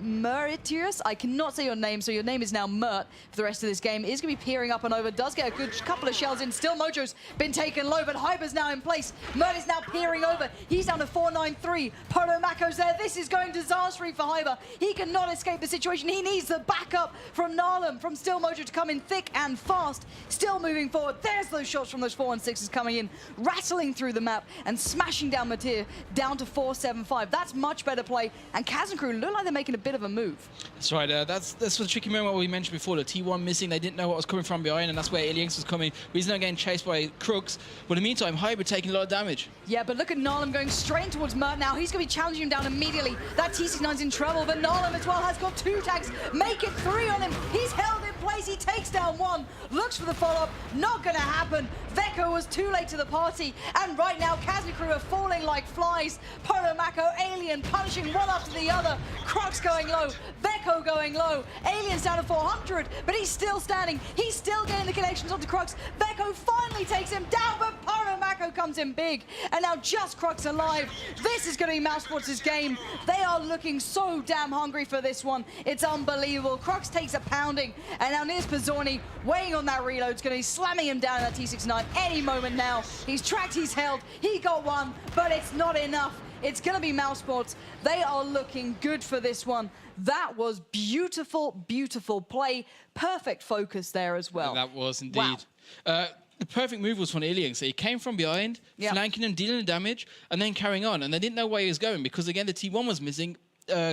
Speaker 1: Meritius, I cannot say your name, so your name is now Mert for the rest of this game. Is going to be peering up and over, does get a good couple of shells in. Still Mojo's been taken low, but Hyber's now in place. Mert is now peering over. He's down to 493. Polo Mako's there. This is going disastrously for Hyber. He cannot escape the situation. He needs the backup from Narlum, from Still Mojo to come in thick and fast. Still moving forward. There's those shots from those 416s coming in, rattling through the map and smashing down Matir down to 475. That's much better play. And Kazna Cruz look like they're making a bit of a move.
Speaker 2: That's right. That's the tricky moment we mentioned before. The T1 missing. They didn't know what was coming from behind, and that's where Aliens was coming. But he's now getting chased by Crooks. But in the meantime, Hyber taking a lot of damage.
Speaker 1: Yeah, but look at Narlum going straight towards Mert now. He's going to be challenging him down immediately. That T69's in trouble, but Narlum as well has got 2 tags. Make it 3 on him. He's held in place. He takes down 1. Looks for the follow-up. Not going to happen. Veko was too late to the party. And right now, Kazna Cruz are falling like flies. Polo Mako, Alien punishing one after the other. Crux going low. Veko going low. Alien's down to 400, but he's still standing. He's still getting the connections onto Crux. Veko finally takes him down, but Polo Mako comes in big. And now just Crux alive. This is going to be mousesports' game. They are looking so damn hungry for this one. It's unbelievable. Crux takes a pounding. And now Niels Pizzorni, weighing on that reload, is going to be slamming him down in that T69 any moment now. He's tracked, he's held. He got 1, but it's not enough. It's going to be mousesports. They are looking good for this one. That was beautiful, beautiful play. Perfect focus there as well.
Speaker 2: That was indeed. Wow. The perfect move was from Iliang. So he came from behind, flanking him, dealing the damage, and then carrying on. And they didn't know where he was going because, again, the T1 was missing.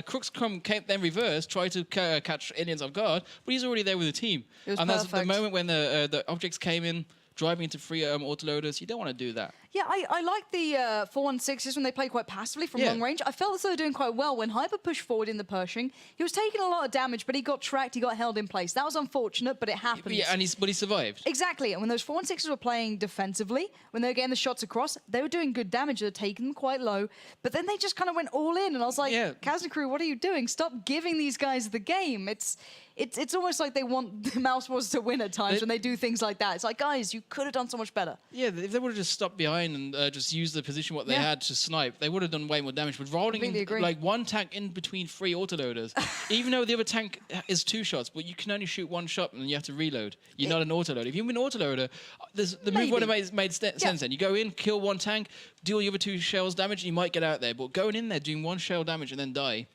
Speaker 2: Crooks came then reverse, tried to catch Aliens off guard, but he's already there with the team.
Speaker 1: It was
Speaker 2: and
Speaker 1: perfect.
Speaker 2: that's the moment when the objects came in, driving into 3 autoloaders. You don't want to do that.
Speaker 1: Yeah, I like the 416s when they play quite passively from long range. I felt as though they were doing quite well. When Hyber pushed forward in the Pershing, he was taking a lot of damage, but he got tracked, he got held in place. That was unfortunate, but it happened.
Speaker 2: Yeah, but he survived.
Speaker 1: Exactly, and when those 416s were playing defensively, when they were getting the shots across, they were doing good damage. They were taking them quite low, but then they just kind of went all in, and I was like, Kazna Cruz, what are you doing? Stop giving these guys the game. It's almost like they want the mousesports to win at times when they do things like that. It's like, guys, you could have done so much better.
Speaker 2: Yeah, if they would have just stopped behind and just used the position what they had to snipe, they would have done way more damage. But rolling in, like 1 tank in between 3 autoloaders, even though the other tank is 2 shots, but you can only shoot 1 shot and you have to reload. You're not an autoloader. If you're an autoloader, the move would have made sense then. You go in, kill 1 tank, deal the other 2 shells damage, and you might get out there. But going in there, doing 1 shell damage and then die,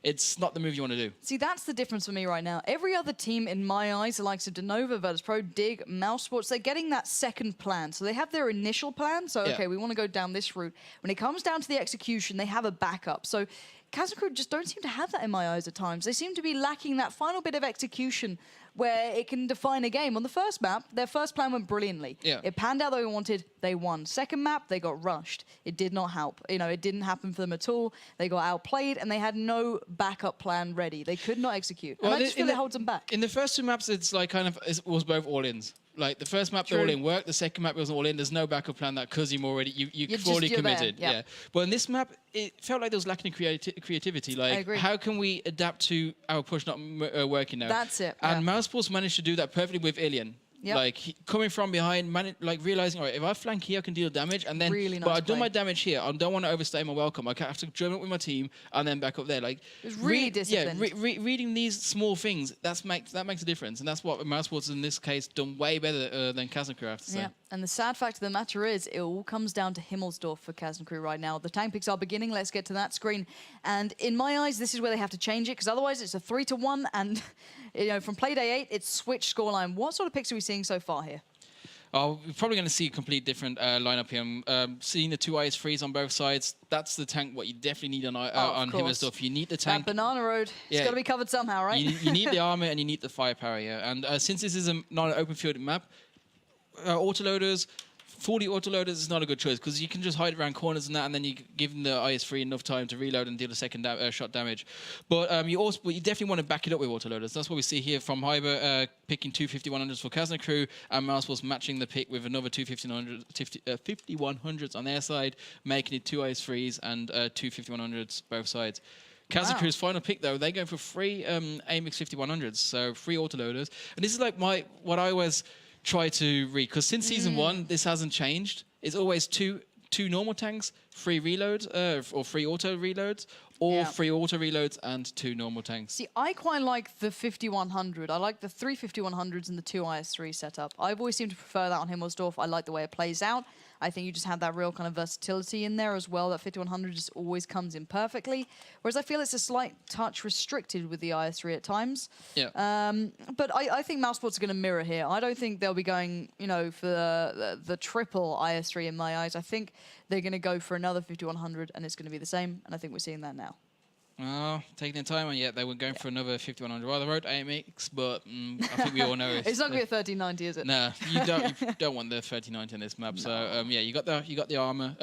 Speaker 2: it's not the move you want to do.
Speaker 1: See, that's the difference for me right now. Every other team, in my eyes, the likes of Denova, WoT Pro, Dig, mousesports, they're getting that second plan. So they have their initial plan. So, okay, we want to go down this route. When it comes down to the execution, they have a backup. So Kazna Cruz just don't seem to have that in my eyes at times. They seem to be lacking that final bit of execution where it can define a game. On the first map, their first plan went brilliantly. It panned out the way they wanted, they won. Second map, they got rushed. It did not help. You know, it didn't happen for them at all. They got outplayed and they had no backup plan ready. They could not execute. And I just feel it holds them back.
Speaker 2: In the first 2 maps, it's like it was both all-ins. Like the first map, the all-in worked. The second map was all-in. There's no backup plan that because you're fully committed.
Speaker 1: There.
Speaker 2: But in this map, it felt like there was lacking creativity. Like, how can we adapt to our push not working now?
Speaker 1: That's it.
Speaker 2: And mousesports managed to do that perfectly with Alien.
Speaker 1: Yep.
Speaker 2: Like coming from behind, like realizing, all right, if I flank here, I can deal damage, and then
Speaker 1: Really nice
Speaker 2: but I've done
Speaker 1: play.
Speaker 2: my damage here. I don't want to overstay my welcome. I have to drum it with my team and then back up there. Like
Speaker 1: It was really disciplined.
Speaker 2: Yeah, reading these small things that makes a difference, and that's what mousesports in this case done way better than Kazna Crew, I have to say.
Speaker 1: Yeah, and the sad fact of the matter is, it all comes down to Himmelsdorf for Kazna Crew right now. The tank picks are beginning. Let's get to that screen. And in my eyes, this is where they have to change it, because otherwise it's a 3-1, and you know, from play day 8, it's switched scoreline. What sort of picks are we seeing so far here?
Speaker 2: Oh, we're probably going to see a complete different lineup here. Seeing the 2 IS3s on both sides, that's the tank what you definitely need on Himmelsdorf. You need the tank.
Speaker 1: That banana road, it's got to be covered somehow, right?
Speaker 2: You need the armor and you need the firepower, yeah. And since this is not an open field map, autoloaders, 40 autoloaders is not a good choice, because you can just hide around corners and that, and then you give them the IS3 enough time to reload and deal the second shot damage. But you definitely want to back it up with autoloaders. That's what we see here from Hyber picking 2 5100s for Kazna Crew, and mousesports matching the pick with another 2 5100s on their side, making it 2 IS3s and 2 5100s both sides. Kazna Crew's final pick, though, they're going for 3 AMX 5100s, so 3 autoloaders. And this is like what I always try to read, because since season 1 this hasn't changed. It's always two normal tanks, 3 reloads, or 3 auto reloads, or 3 auto reloads and 2 normal tanks.
Speaker 1: See, I quite like the 5100. I like the 3 5100s and the 2 IS3 setup. I've always seemed to prefer that on Himmelsdorf. I like the way it plays out. I think you just have that real kind of versatility in there as well. That 5100 just always comes in perfectly. Whereas I feel it's a slight touch restricted with the IS3 at times.
Speaker 2: Yeah.
Speaker 1: But I think mousesports are going to mirror here. I don't think they'll be going, you know, for the triple IS3 in my eyes. I think they're going to go for another 5100, and it's going to be the same. And I think we're seeing that now.
Speaker 2: Taking their time, and yet they were going for another 5100. Well, they wrote AMX, but I think we all know
Speaker 1: it's not going to be a 1390, is it?
Speaker 2: No, you don't want the 3090 on this map. No. So yeah, you got the armor.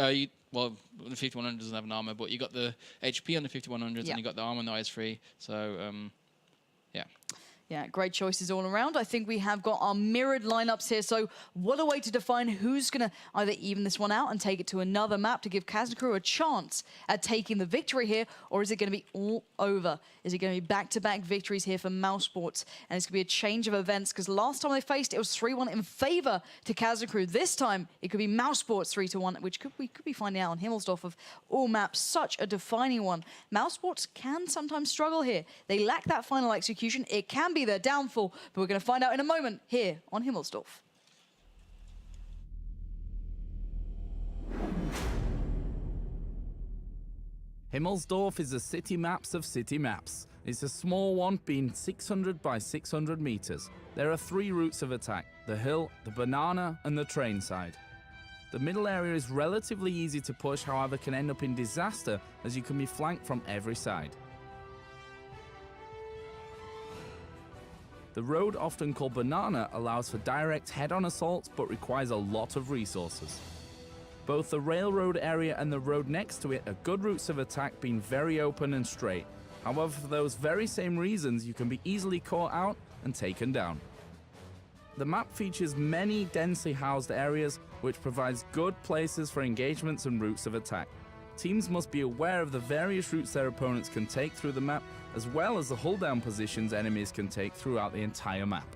Speaker 2: Well, the 5100 doesn't have an armor, but you got the HP on the 5100s, and you got the armor on the IS3. So yeah.
Speaker 1: Yeah, great choices all around. I think we have got our mirrored lineups here. So what a way to define who's going to either even this one out and take it to another map to give Kazna Crew a chance at taking the victory here, or is it going to be all over? Is it going to be back-to-back victories here for mousesports? And it's going to be a change of events, because last time they faced, it was 3-1 in favor to Kazna Crew. This time, it could be mousesports 3-1, which we could be finding out on Himmelsdorf of all maps. Such a defining one. Mousesports can sometimes struggle here. They lack that final execution. It can be their downfall, but we're going to find out in a moment here on Himmelsdorf.
Speaker 4: Himmelsdorf is the city maps of city maps. It's a small one, being 600 by 600 meters. There are 3 routes of attack: the hill, the banana, and the train side. The middle area is relatively easy to push, however can end up in disaster, as you can be flanked from every side. The road, often called banana, allows for direct head-on assaults but requires a lot of resources. Both the railroad area and the road next to it are good routes of attack, being very open and straight. However, for those very same reasons, you can be easily caught out and taken down. The map features many densely housed areas, which provides good places for engagements and routes of attack. Teams must be aware of the various routes their opponents can take through the map, as well as the hull-down positions enemies can take throughout the entire map.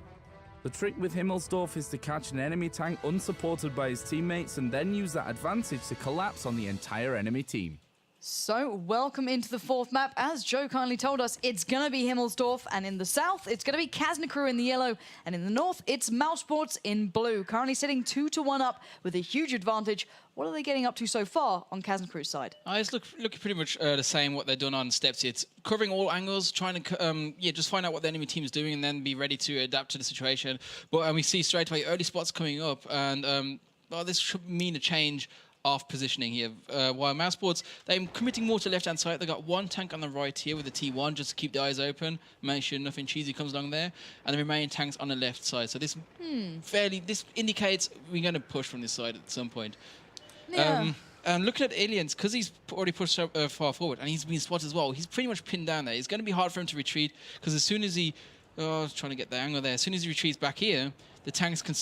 Speaker 4: The trick with Himmelsdorf is to catch an enemy tank unsupported by his teammates and then use that advantage to collapse on the entire enemy team.
Speaker 1: So, welcome into the 4th map. As Joe kindly told us, it's going to be Himmelsdorf, and in the south, it's going to be Kazna Crew in the yellow, and in the north, it's mousesports in blue. Currently sitting 2-1 up with a huge advantage. What are they getting up to so far on Kazna Crew's side?
Speaker 2: It's looking pretty much the same what they've done on steps. It's covering all angles, trying to just find out what the enemy team is doing and then be ready to adapt to the situation. But we see straight away early spots coming up, and this should mean a change of positioning here. While mousesports, they're committing more to left-hand side. They've got 1 tank on the right here with the T1 just to keep the eyes open, make sure nothing cheesy comes along there, and the remaining tanks on the left side. So this this indicates we're going to push from this side at some point.
Speaker 1: Yeah.
Speaker 2: And looking at Aliens, because he's already pushed far forward and he's been spotted as well, he's pretty much pinned down there. It's going to be hard for him to retreat, because as soon as he... I was trying to get the angle there. As soon as he retreats back here, the tanks can...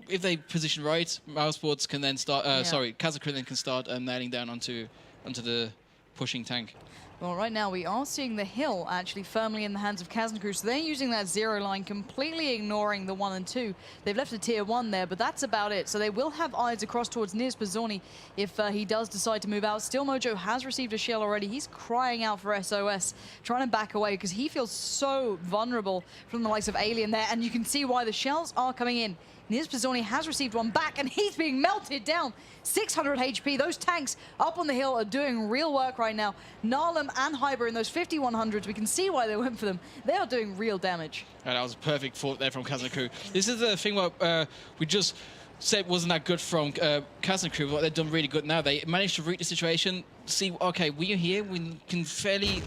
Speaker 2: if they position right, mousesports can then start... Kazna Crew then can start nailing down onto the pushing tank.
Speaker 1: Well, right now we are seeing the hill actually firmly in the hands of Kazna Crew. So they're using that 0 line, completely ignoring the 1 and 2. They've left a tier 1 there, but that's about it. So they will have eyes across towards Niers if he does decide to move out. Still Mojo has received a shell already. He's crying out for SOS, trying to back away because he feels so vulnerable from the likes of Alien there. And you can see why the shells are coming in. Niers has received one back, and he's being melted down. 600 HP. Those tanks up on the hill are doing real work right now. Narlum and Hyber in those 5100s, we can see why they went for them. They are doing real damage.
Speaker 2: Oh, that was a perfect thought there from Kazna Crew. This is the thing what we just said wasn't that good from Kazna Crew, but they've done really good now. They managed to read the situation, see, okay, we are here, we can fairly...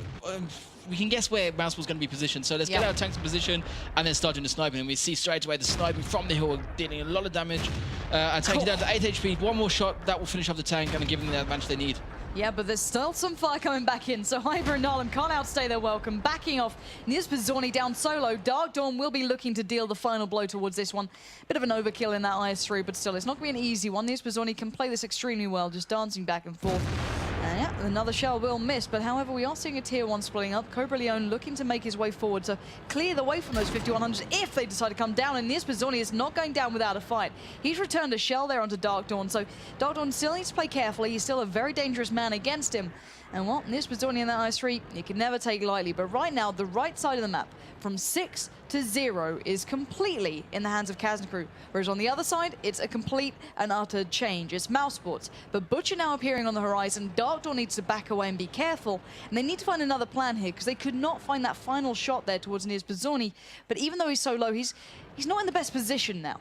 Speaker 2: we can guess where Mouse was going to be positioned, so let's get our tanks in position and then start doing the sniping. And we see straight away the sniping from the hill dealing a lot of damage and taking down to 8 HP. One more shot, that will finish off the tank and give them the advantage they need.
Speaker 1: Yeah, but there's still some fire coming back in, so Hyber and Narlum can't outstay their welcome. Backing off, Niers down solo. Dark Dawn will be looking to deal the final blow towards this one. Bit of an overkill in that IS-3, but still, it's not going to be an easy one. Niers can play this extremely well, just dancing back and forth. Yeah, another shell will miss, but however, we are seeing a tier 1 splitting up. Cobra Leone looking to make his way forward, so clear the way from those 5100s if they decide to come down, and Niers is not going down without a fight. He's returned a shell there onto Dark Dawn, so Dark Dawn still needs to play carefully. He's still a very dangerous man against him. And well, Niers in that IS-3, you can never take lightly, but right now, the right side of the map, from 6 to 0, is completely in the hands of Kazna Crew, whereas on the other side, it's a complete and utter change. It's mousesports, but Butcher now appearing on the horizon. Dark Dawn needs to back away and be careful, and they need to find another plan here, because they could not find that final shot there towards Niers but even though he's so low, he's not in the best position now.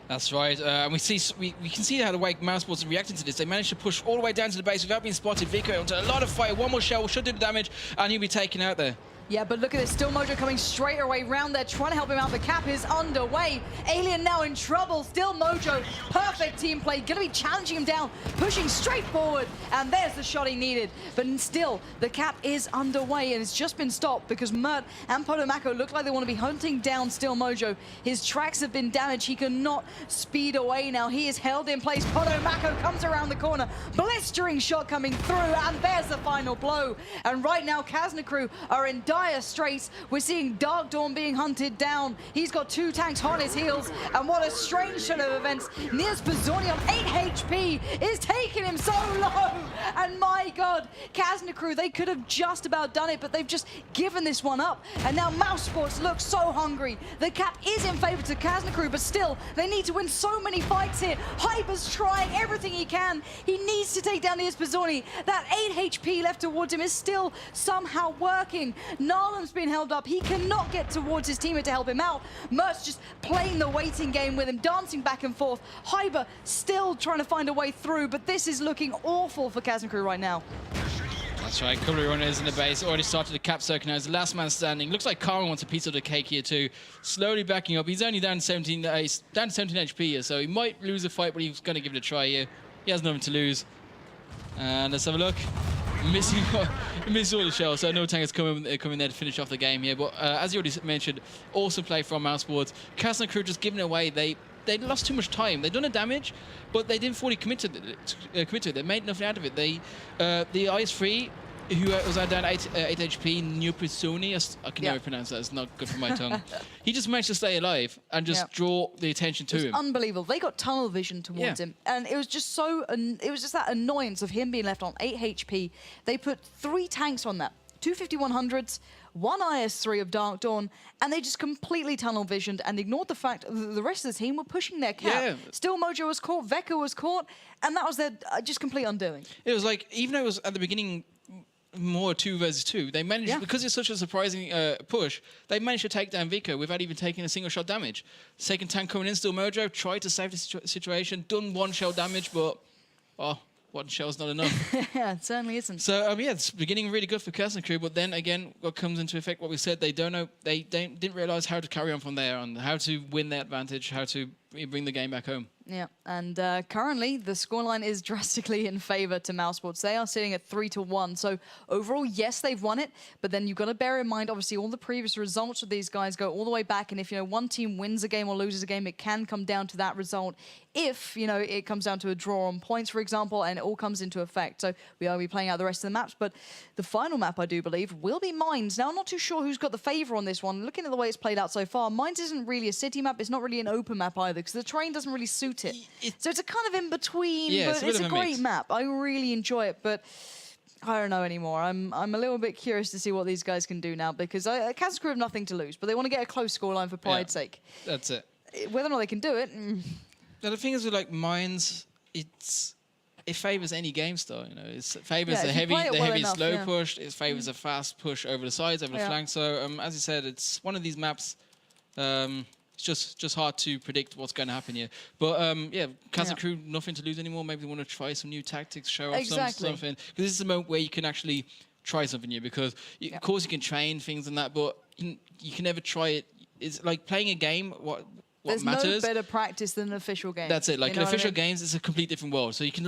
Speaker 2: That's right, and we can see how the way mousesports are reacting to this. They managed to push all the way down to the base without being spotted. Vico onto a lot of fire. One more shell should do the damage, and he'll be taken out there.
Speaker 1: Yeah, but look at this. Still Mojo coming straight away round there, trying to help him out. The cap is underway. Alien now in trouble. Still Mojo. Perfect team play. Going to be challenging him down, pushing straight forward. And there's the shot he needed. But still, the cap is underway, and it's just been stopped because Mert and Potomako look like they want to be hunting down Still Mojo. His tracks have been damaged. He cannot speed away now. He is held in place. Potomako comes around the corner. Blistering shot coming through, and there's the final blow. And right now, Kazna Crew are in dire straits. We're seeing Dark Dawn being hunted down. He's got 2 tanks on his heels, and what a strange turn of events. Niers on 8 HP is taking him so low, and my god, Kazna Crew, they could have just about done it, but they've just given this one up, and now mousesports look so hungry. The cap is in favor to Kazna Crew, but still, they need to win so many fights here. Hyper's trying everything he can. He needs to take down Niers That 8 HP left towards him is still somehow working. Narlum's been held up. He cannot get towards his teammate to help him out. Mert's just playing the waiting game with him, dancing back and forth. Hyber still trying to find a way through, but this is looking awful for Kazna Crew right now.
Speaker 2: That's right, couple of runners in the base, already started the cap circle now. He's the last man standing. Looks like Carmen wants a piece of the cake here too. Slowly backing up. He's only down to 17 HP here, so he might lose a fight, but he's going to give it a try here. He has nothing to lose. And let's have a look. Missing all the shells, so no tank is coming there to finish off the game here. But as you already mentioned, awesome play from mousesports. Kazna Crew just giving it away. They lost too much time. They've done the damage, but they didn't fully commit to it. They made nothing out of it. The IS-3, who was down 8 HP, Nupusuni, I can never pronounce that. It's not good for my tongue. He just managed to stay alive and just draw the attention to him.
Speaker 1: Unbelievable. They got tunnel vision towards him, and it was just so. It was just that annoyance of him being left on 8 HP. They put 3 tanks on that, 2 5100s, 1 IS-3 of Dark Dawn, and they just completely tunnel visioned and ignored the fact that the rest of the team were pushing their cap. Yeah. Still Mojo was caught, Veka was caught, and that was their just complete undoing.
Speaker 2: It was like, even though it was at the beginning more 2 versus 2, they managed, because it's such a surprising push, they managed to take down Vico without even taking a single shot damage. Second tank coming in, Still Mojo, tried to save the situation, done 1 shell damage, but 1 shell's not enough.
Speaker 1: Yeah, it certainly isn't.
Speaker 2: So yeah, it's beginning really good for Kazna Crew, but then again, what comes into effect, what we said, they don't know, they didn't realize how to carry on from there, and how to win that advantage, how to bring the game back home.
Speaker 1: Yeah, and currently the scoreline is drastically in favor to mousesports. They are sitting at 3-1. So overall, yes, they've won it, but then you've got to bear in mind, obviously, all the previous results of these guys go all the way back. And if one team wins a game or loses a game, it can come down to that result if, you know, it comes down to a draw on points, for example, and it all comes into effect. So we are playing out the rest of the maps, but the final map, I do believe, will be Mines. Now, I'm not too sure who's got the favor on this one. Looking at the way it's played out so far, Mines isn't really a city map. It's not really an open map either, because the terrain doesn't really suit it. So it's a kind of in-between, but it's a great map. I really enjoy it, but I don't know anymore. I'm a little bit curious to see what these guys can do now, because Kazna Crew have nothing to lose, but they want to get a close scoreline for pride's sake.
Speaker 2: That's it.
Speaker 1: Whether or not they can do it...
Speaker 2: Now, the thing is with like Mines, it favors any game style. You know, it favors the heavy slow push. It favors a fast push over the sides, over the flanks. So as you said, it's one of these maps. It's just hard to predict what's going to happen here. But Kazna Crew, nothing to lose anymore. Maybe they want to try some new tactics, show off something. Because this is a moment where you can actually try something new. Because of course you can train things and that, but you can never try it. It's like playing a game. What
Speaker 1: There's
Speaker 2: matters.
Speaker 1: no better practice than an official game.
Speaker 2: That's it. Like
Speaker 1: you know
Speaker 2: in official games, it's a complete different world. So you can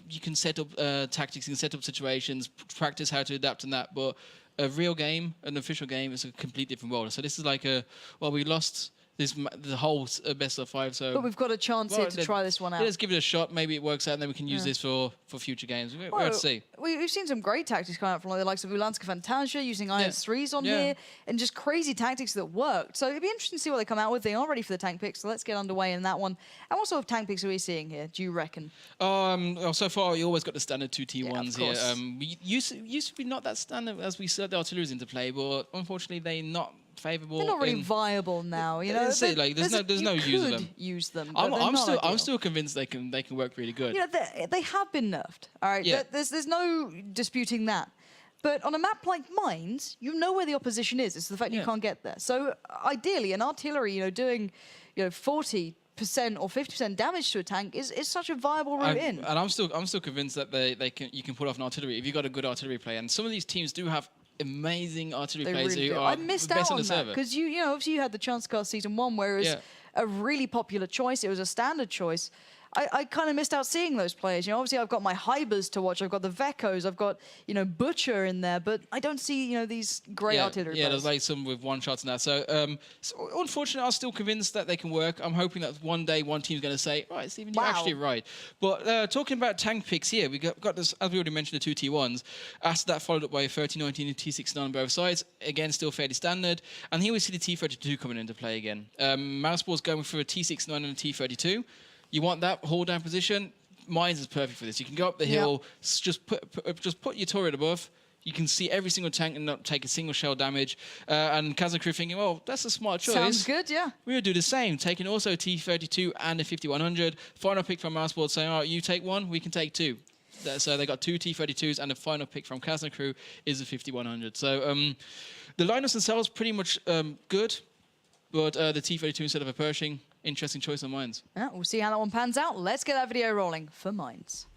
Speaker 2: you can set up tactics, you can set up situations, practice how to adapt in that. But a real game, an official game, is a complete different world. So this is like we lost the whole best of 5. So
Speaker 1: but we've got a chance here to try this one out.
Speaker 2: Let's give it a shot. Maybe it works out, and then we can use this for future games. We'll have to see.
Speaker 1: We've seen some great tactics come out from the likes of Ulanska Fantasia, using IS-3s on here, and just crazy tactics that worked. So it'd be interesting to see what they come out with. They are ready for the tank picks, so let's get underway in that one. And what sort of tank picks are we seeing here, do you reckon?
Speaker 2: So far, you always got the standard 2 T1s here. We used to be not that standard as we set the artilleries into play, but unfortunately, they're not favourable.
Speaker 1: They're not really viable now, you know.
Speaker 2: Like there's no use of them.
Speaker 1: Use them.
Speaker 2: I'm still convinced they can work really good.
Speaker 1: You know, they have been nerfed. All right, there's no disputing that. But on a map like Mines, you know where the opposition is. It's the fact you can't get there. So ideally, an artillery, you know, doing 40% or 50% damage to a tank is such a viable route in.
Speaker 2: And I'm still convinced that you can pull off an artillery if you've got a good artillery play. And some of these teams do have amazing artillery players who are
Speaker 1: I missed
Speaker 2: best
Speaker 1: out
Speaker 2: on
Speaker 1: on
Speaker 2: the
Speaker 1: that
Speaker 2: server.
Speaker 1: because you know obviously you had the chance card season 1 where it was a really popular choice. It was a standard choice. I kind of missed out seeing those players. You know, obviously I've got my Hybers to watch. I've got the Vekos. I've got Butcher in there, but I don't see these great artillery players.
Speaker 2: Yeah, there's like some with one shots and that. So, unfortunately, I'm still convinced that they can work. I'm hoping that one day one team's going to say, right, Stephen, you're actually right. But talking about tank picks here, we got this, as we already mentioned, the 2 T1s. After that, followed up by a 3019 and T69 on both sides. Again, still fairly standard. And here we see the T32 coming into play again. mousesports going for a T69 and a T32. You want that hold down position? Mines is perfect for this. You can go up the hill, just put your turret above. You can see every single tank and not take a single shell damage. And Kazna Crew thinking, well, that's a smart choice.
Speaker 1: Sounds good, yeah.
Speaker 2: We're going to do the same, taking also a T32 and a 5100. Final pick from mousesports saying, all right, you take 1, we can take 2. So they got 2 T32s, and the final pick from Kazna Crew is a 5100. So the lineups themselves pretty much good, but the T32 instead of a Pershing, interesting choice on Mines.
Speaker 1: Yeah, we'll see how that one pans out. Let's get that video rolling for Mines.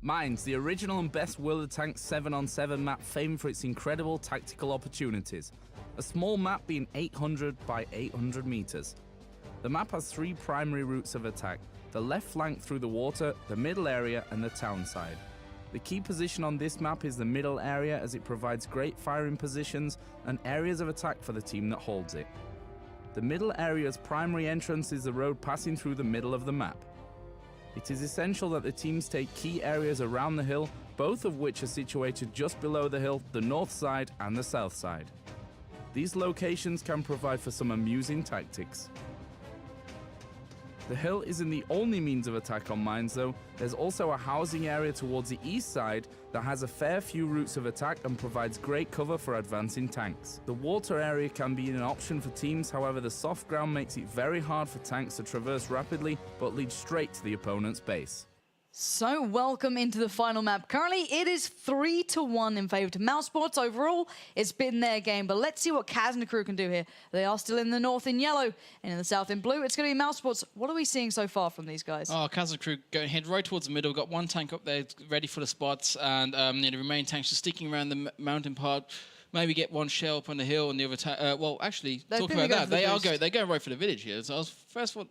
Speaker 4: Mines, the original and best World of Tanks 7-on-7 map famed for its incredible tactical opportunities. A small map being 800 by 800 meters. The map has 3 primary routes of attack: the left flank through the water, the middle area, and the town side. The key position on this map is the middle area, as it provides great firing positions and areas of attack for the team that holds it. The middle area's primary entrance is the road passing through the middle of the map. It is essential that the teams take key areas around the hill, both of which are situated just below the hill, the north side and the south side. These locations can provide for some amusing tactics. The hill isn't the only means of attack on Mines though. There's also a housing area towards the east side that has a fair few routes of attack and provides great cover for advancing tanks. The water area can be an option for teams, however the soft ground makes it very hard for tanks to traverse rapidly, but leads straight to the opponent's base.
Speaker 1: So welcome into the final map. Currently it is 3-1 in favour to mousesports. Overall, it's been their game, but let's see what Kazna Crew can do here. They are still in the north in yellow, and in the south in blue. It's going to be mousesports. What are we seeing so far from these guys?
Speaker 2: Oh, Kazna Crew going head right towards the middle. Got 1 tank up there ready for the spots, and the remaining tanks just sticking around the mountain part. Maybe get 1 shell up on the hill, and the other well, actually, talking about that, they're going right for the village here. So I was first thought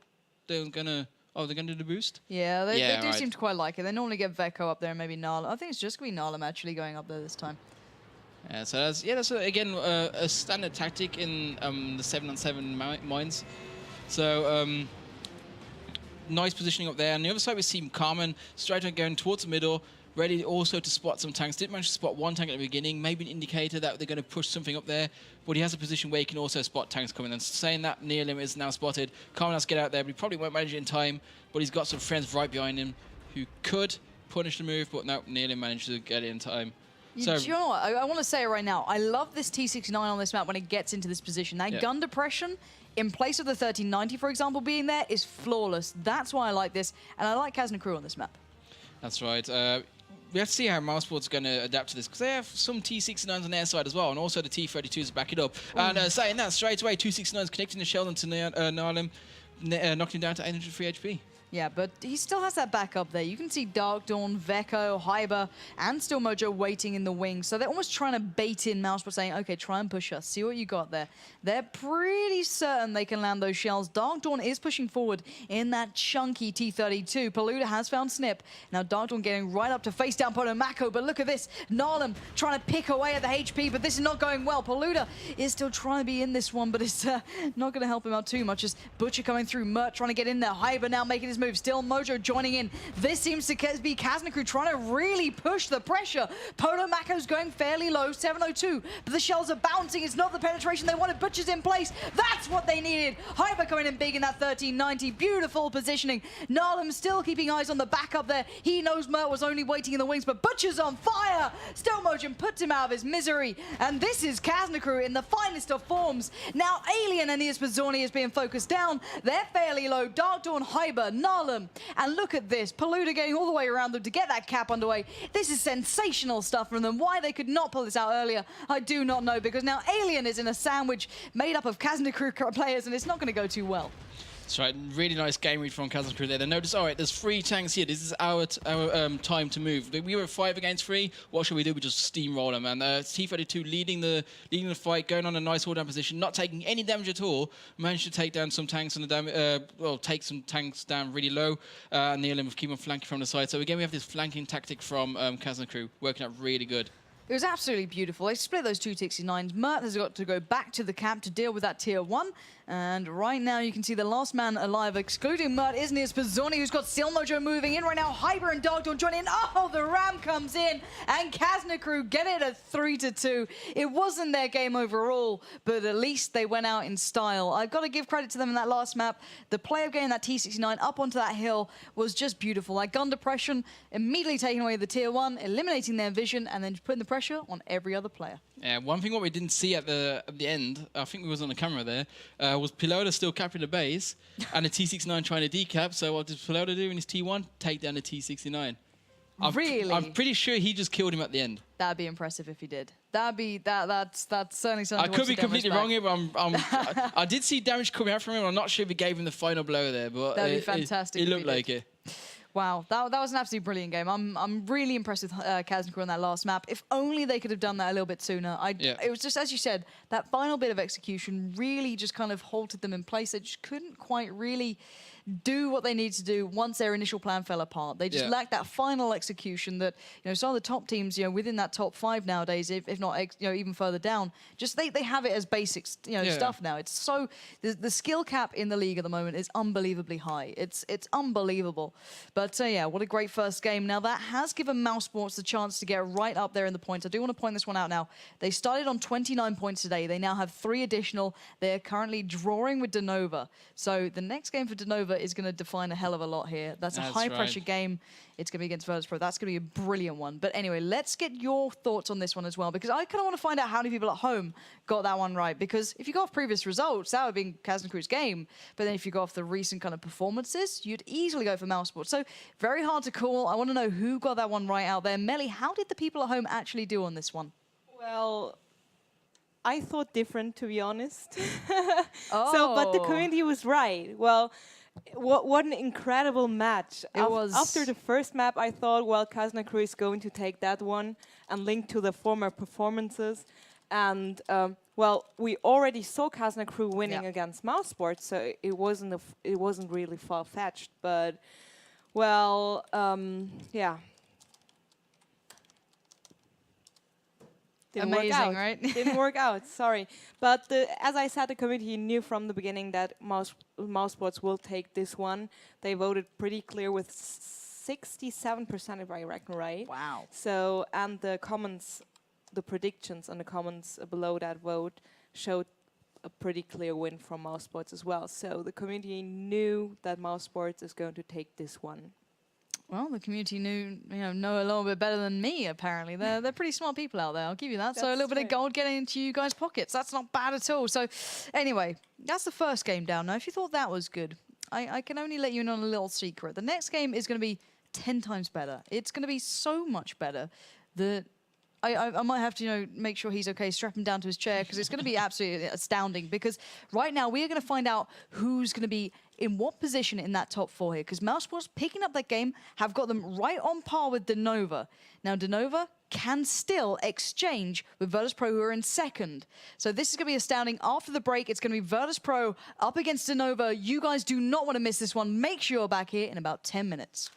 Speaker 2: they were going to... Oh, they're going to do the boost?
Speaker 1: Yeah, they do seem to quite like it. They normally get Veko up there and maybe Nala. I think it's just going to be Nala actually going up there this time.
Speaker 2: So that's again a standard tactic in the 7-on-7 mines. So nice positioning up there. On the other side, we see Carmen straight on going towards the middle, ready also to spot some tanks. Didn't manage to spot one tank at the beginning, maybe an indicator that they're going to push something up there, but he has a position where he can also spot tanks coming. And saying that near limit is now spotted. Carmen has to get out there, but he probably won't manage it in time, but he's got some friends right behind him who could punish the move, but no, nearly managed to get it in time.
Speaker 1: So, do you know what? I want to say it right now. I love this T69 on this map when it gets into this position. That gun depression, in place of the 1390, for example, being there, is flawless. That's why I like this, and I like Kazna Crew on this map.
Speaker 2: That's right. We have to see how mousesports going to adapt to this, because they have some T69s on their side as well, and also the T32s back it up. And saying that, straight away, 269s connecting the Sheldon to Narlim, knocking him down to 803 HP.
Speaker 1: Yeah, but he still has that backup there. You can see Dark Dawn, Veko, Hyber, and still Mojo waiting in the wings. So they're almost trying to bait in mousesports, saying, okay, try and push us. See what you got there. They're pretty certain they can land those shells. Dark Dawn is pushing forward in that chunky T32. Paluda has found Snip. Now Dark Dawn getting right up to face down Potomako, but look at this. Narlim trying to pick away at the HP, but this is not going well. Paluda is still trying to be in this one, but it's not going to help him out too much as Butcher coming through, Mert trying to get in there. Hyber now making his move. Still Mojo joining in. This seems to be Kazna Crew trying to really push the pressure. Potomaco's going fairly low, 702, but the shells are bouncing. It's not the penetration they wanted. Butcher's in place. That's what they needed. Hyper coming in big in that 1390. Beautiful positioning. Narlim still keeping eyes on the backup there. He knows Mert was only waiting in the wings, but Butcher's on fire. Still Mojo puts him out of his misery. And this is Kazna Crew in the finest of forms. Now Alien and Nias Bazzoni is being focused down. They're fairly low. Dark Dawn, Hyber, Narlim. And look at this, Paluda getting all the way around them to get that cap underway. This is sensational stuff from them. Why they could not pull this out earlier, I do not know, because now Alien is in a sandwich made up of Kazna Crew players, and it's not going to go too well.
Speaker 2: That's right. Really nice game read from Kazna Crew there. They noticed, all right, there's 3 tanks here. This is our time to move. We were 5 against 3. What should we do? We just steamroll them. And T32 leading the fight, going on a nice hold-down position, not taking any damage at all. Managed to take down some tanks on the take some tanks down really low. And Neil will keep on flanking from the side. So again, we have this flanking tactic from Kazna Crew, working out really good.
Speaker 1: It was absolutely beautiful. They split those 269s. Mert has got to go back to the camp to deal with that tier 1. And right now you can see the last man alive, excluding Mert, isn't it? It's Bazzoni who's got Still Mojo moving in right now. Hyber and Dark Dawn join in. Oh, the Ram comes in. And Kazna Crew get it at 3-2. It wasn't their game overall, but at least they went out in style. I've got to give credit to them in that last map. The play of getting that T69 up onto that hill was just beautiful. Like gun depression, immediately taking away the tier 1, eliminating their vision, and then putting the pressure on every other player.
Speaker 2: Yeah, one thing what we didn't see at the end, I think we was on the camera there, was Piloda still capping the base and the T69 trying to decap. So what did Piloda do in his T1? Take down the T69.
Speaker 1: Really?
Speaker 2: I'm pretty sure he just killed him at the end.
Speaker 1: That'd be impressive if he did. That's certainly something.
Speaker 2: I could be completely wrong here, but I did see damage coming out from him. I'm not sure if he gave him the final blow there, but
Speaker 1: that'd be fantastic.
Speaker 2: It looked like it.
Speaker 1: Wow, that was an absolutely brilliant game. I'm really impressed with Kazna Crew on that last map. If only they could have done that a little bit sooner. It was just, as you said, that final bit of execution really just kind of halted them in place. They just couldn't quite really do what they needed to do once their initial plan fell apart. They just lacked that final execution that, some of the top teams, within that top 5 nowadays, if not, even further down, just they have it as basics, stuff now. It's so, the skill cap in the league at the moment is unbelievably high. It's unbelievable. But yeah, what a great first game. Now that has given mousesports the chance to get right up there in the points. I do want to point this one out now. They started on 29 points today. They now have 3 additional. They're currently drawing with Denova. So the next game for Denova is going to define a hell of a lot here. That's a high-pressure game. It's going to be against Virtus Pro. That's going to be a brilliant one. But anyway, let's get your thoughts on this one as well, because I kind of want to find out how many people at home got that one right. Because if you go off previous results, that would have been Kazna Crew's game. But then if you go off the recent kind of performances, you'd easily go for mousesports. So very hard to call. I want to know who got that one right out there. Melly, how did the people at home actually do on this one?
Speaker 3: Well, I thought different, to be honest. But the community was right. Well, what an incredible match.
Speaker 1: It was.
Speaker 3: After the first map, I thought, well, Kazna Crew is going to take that one and link to the former performances. And, well, we already saw Kazna Crew winning against mousesports, so it wasn't really far-fetched. But, well, yeah.
Speaker 1: Amazing, right?
Speaker 3: Didn't work out. Sorry, but as I said, the committee knew from the beginning that mousesports will take this one. They voted pretty clear with 67%, if I reckon right.
Speaker 1: Wow.
Speaker 3: So, and the comments, the predictions and the comments below that vote showed a pretty clear win from mousesports as well. So the community knew that mousesports is going to take this one.
Speaker 1: Well, the community know a little bit better than me, apparently. They're pretty smart people out there, I'll give you that. So a little bit of gold getting into you guys' pockets. That's not bad at all. So anyway, that's the first game down. Now, if you thought that was good, I can only let you in on a little secret. The next game is going to be 10 times better. It's going to be so much better that I might have to, make sure he's okay, strap him down to his chair, because it's going to be absolutely astounding. Because right now we are going to find out who's going to be in what position in that top 4 here. Because mousesports picking up that game have got them right on par with Denova. Now Denova can still exchange with WoT Pro, who are in second. So this is going to be astounding. After the break, it's going to be WoT Pro up against Denova. You guys do not want to miss this one. Make sure you're back here in about 10 minutes.